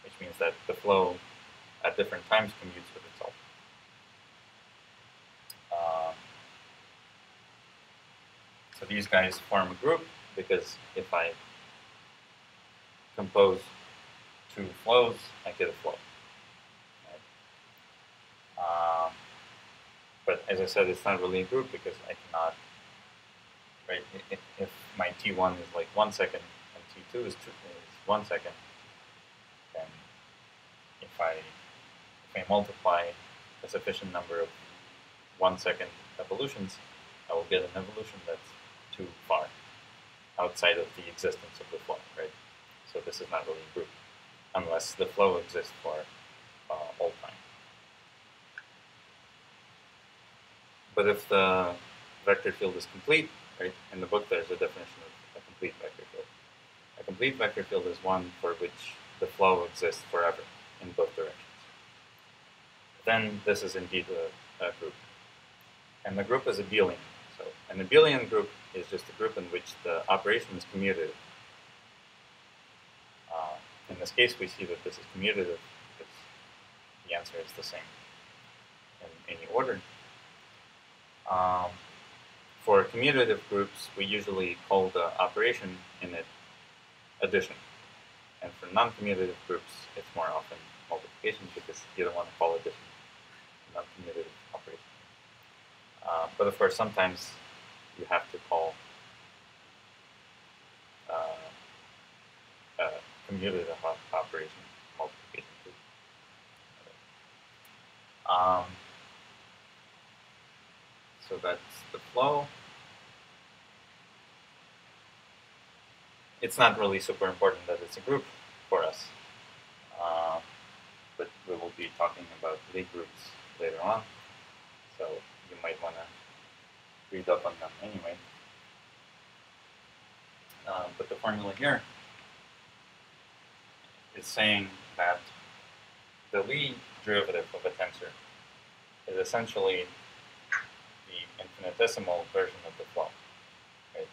which means that the flow at different times commutes with itself. So these guys form a group because if I compose two flows, I get a flow. Right? But as I said, it's not really a group because I cannot, right? If my t1 is like 1 second and t2 is 1 second, then if I multiply a sufficient number of 1 second evolutions, I will get an evolution that's too far outside of the existence of the flow, right? So this is not really a group unless the flow exists for all time. But if the vector field is complete, right? In the book, there's a definition of a complete vector field. A complete vector field is one for which the flow exists forever in both directions. Then this is indeed a group. And the group is abelian. So an abelian group is just a group in which the operation is commutative. In this case, we see that this is commutative because the answer is the same in any order. For commutative groups, we usually call the operation in it addition. And for non-commutative groups, it's more often multiplication because you don't want to call addition a non-commutative operation. But of course, sometimes you have to call commutative operation multiplication too. So that's the flow. It's not really super important that it's a group for us, but we will be talking about Lie groups later on, so you might want to read up on them anyway. But the formula here is saying that the Lie derivative of a tensor is essentially the infinitesimal version of the flow. Right?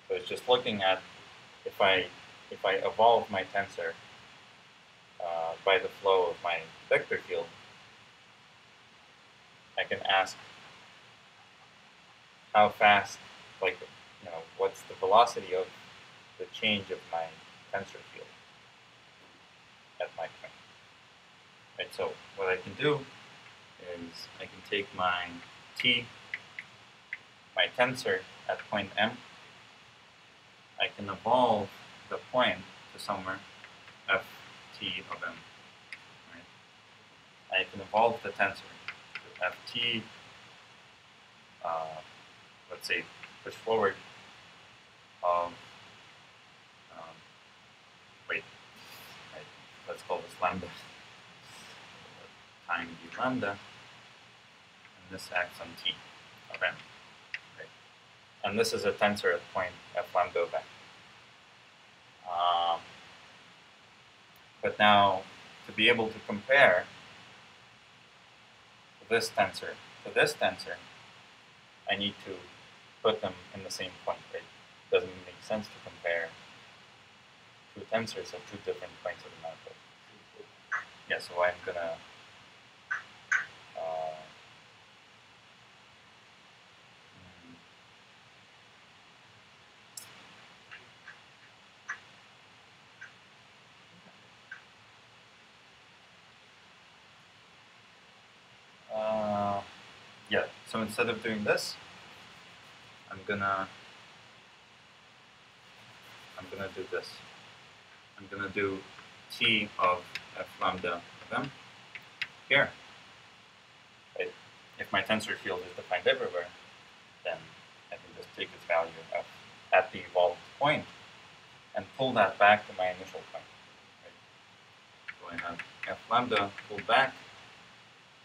So it's just looking at if I evolve my tensor by the flow of my vector field, I can ask how fast, like, what's the velocity of the change of my tensor field at my point. Right, so what I can do is I can take my tensor at point M, I can evolve the point to somewhere ft of M. Right? I can evolve the tensor to ft, let's say, push forward of, right, let's call this lambda, time d lambda, and this acts on t of M. Right? And this is a tensor at point f lambda of M. But now, to be able to compare this tensor to this tensor, I need to put them in the same point, right? Doesn't make sense to compare two tensors at two different points of the manifold. Yeah, so I'm gonna yeah, so instead of doing this, I'm gonna do this. I'm gonna do T of F lambda of M here. Right? If my tensor field is defined everywhere, then I can just take its value F at the evolved point and pull that back to my initial point. Right? So I have F lambda pulled back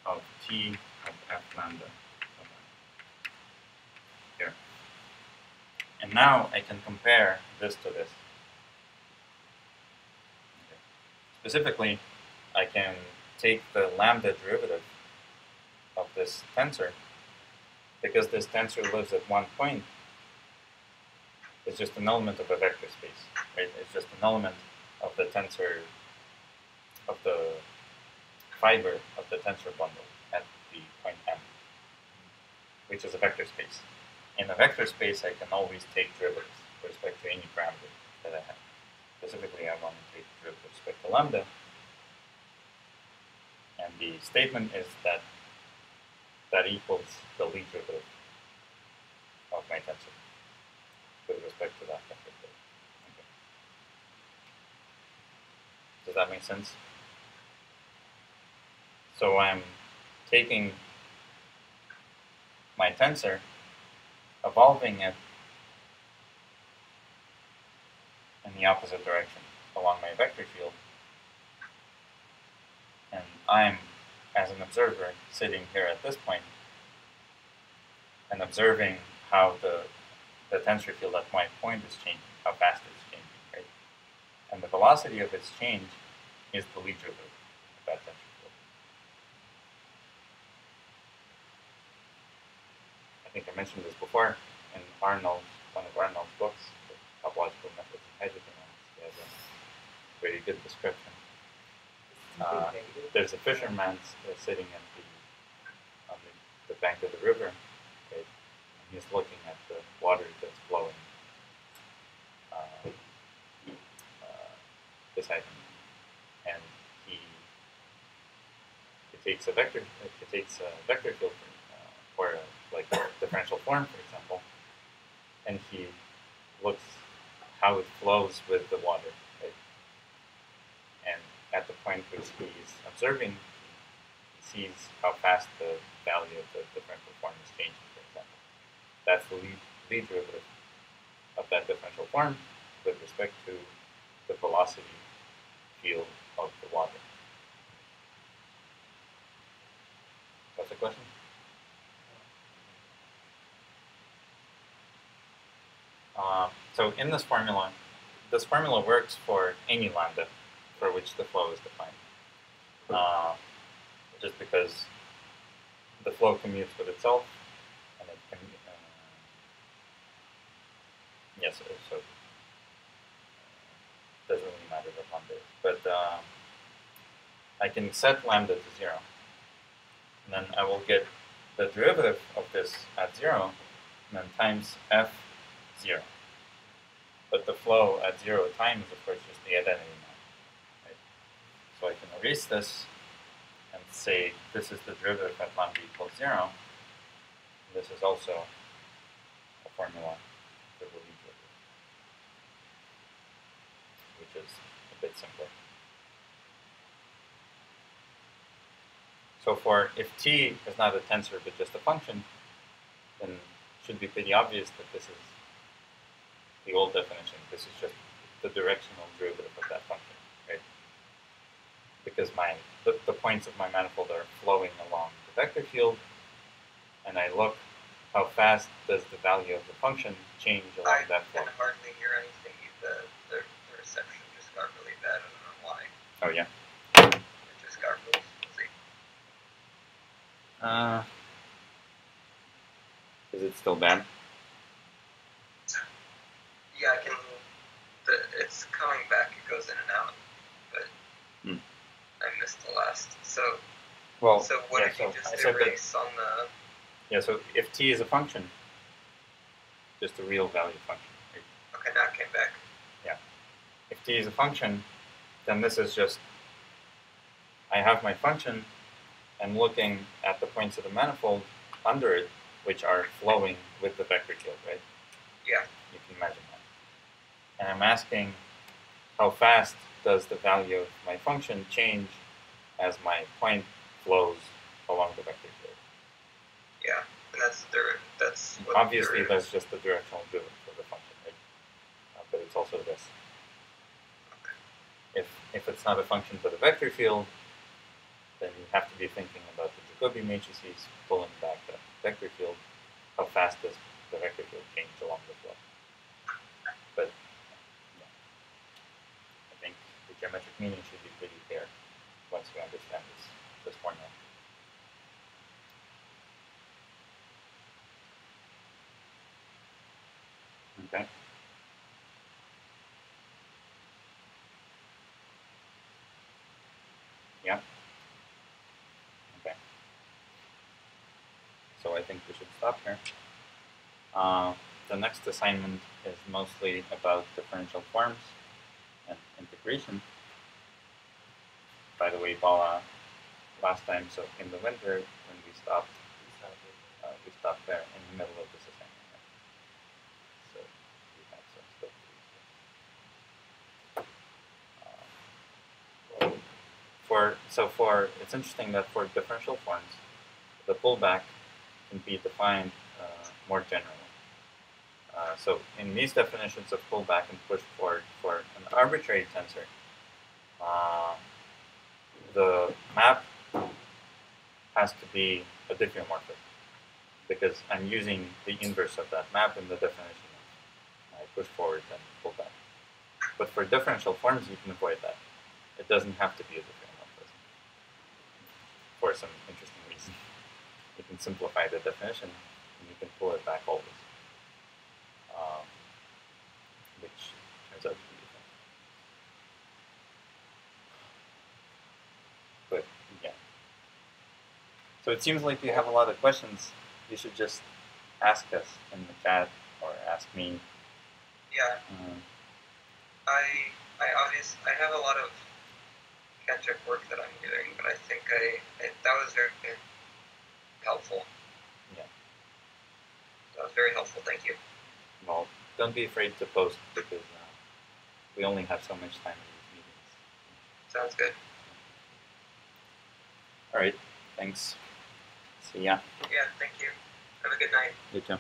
of T of F lambda of M here. And now I can compare this to this. Okay. Specifically, I can take the lambda derivative of this tensor, because this tensor lives at one point. It's just an element of a vector space, right? It's just an element of the tensor, of the fiber of the tensor bundle at the point M, which is a vector space. In a vector space, I can always take derivatives with respect to any parameter that I have. Specifically, I want to take derivative with respect to lambda. And the statement is that that equals the Lie derivative of my tensor with respect to that vector space. Okay. Does that make sense? So I'm taking my tensor, evolving it in the opposite direction along my vector field, and I'm, as an observer, sitting here at this point and observing how the tensor field at my point is changing, how fast it's changing, right? And the velocity of its change is the Lie derivative of that tensor field. I think I mentioned this before in Arnold's, one of Arnold's books, the Topological Methods of Hydrodynamics. He has a very good description. There's a fisherman sitting at on the bank of the river, right? And he's looking at the water that's flowing beside him, and he takes a vector field for like a differential form, for example, and he looks how it flows with the water, right? And at the point which he's observing, he sees how fast the value of the differential form is changing, for example. That's the Lie derivative of that differential form with respect to the velocity field of the water. What's the question? So in this formula works for any lambda for which the flow is defined. Just because the flow commutes with itself, and it can, yes, so it doesn't really matter what lambda is. But I can set lambda to 0, and then I will get the derivative of this at 0, and then times f0. But the flow at 0 time is, of course, just the identity now. Right? So I can erase this and say this is the derivative at lambda equals 0. And this is also a formula for the Lie derivative, which is a bit simpler. So for if t is not a tensor but just a function, then it should be pretty obvious that this is the old definition. This is just the directional derivative of that function, right? Because the points of my manifold are flowing along the vector field, and I look how fast does the value of the function change along that flow. I can hardly hear anything. The reception just got really bad. I don't know why. Oh yeah. It just got really fuzzy. still bad? Yeah, I can. It's coming back. It goes in and out, but I missed the last. So Well, so what did you just erase on the? Yeah. So if t is a function, just a real value function. Right? Okay, now it came back. Yeah. If t is a function, then this is just. I have my function. I'm looking at the points of the manifold under it, which are flowing with the vector field, right? Yeah. You can imagine that. And I'm asking how fast does the value of my function change as my point flows along the vector field? Yeah, and that's what obviously that's just the directional derivative of the function, right? But it's also this. Okay. If it's not a function for the vector field, then you have to be thinking about the Jacobi matrices pulling back the vector field. How fast does the vector field change along the flow? But yeah, I think the geometric meaning should be pretty clear once you understand this formula. Okay. Yeah. Okay. So I think we should stop here. The next assignment is mostly about differential forms and integration. By the way, Bala, last time, so in the winter when we stopped there in the middle of this assignment. Right? So we have some stuff to do. It's interesting that for differential forms, the pullback can be defined more generally. So in these definitions of pullback and push forward for an arbitrary tensor, the map has to be a diffeomorphism because I'm using the inverse of that map in the definition of my push forward and pull back. But for differential forms, you can avoid that. It doesn't have to be a diffeomorphism for some interesting reason. You can simplify the definition and you can pull it back always, which turns out to be a thing. But yeah. So it seems like you have a lot of questions. You should just ask us in the chat or ask me. Yeah. I have a lot of catch-up work that I'm doing, but I think that was very helpful. Yeah. That was very helpful. Thank you. Well, don't be afraid to post because we only have so much time in these meetings. Sounds good. All right. Thanks. See ya. Yeah, thank you. Have a good night. You too.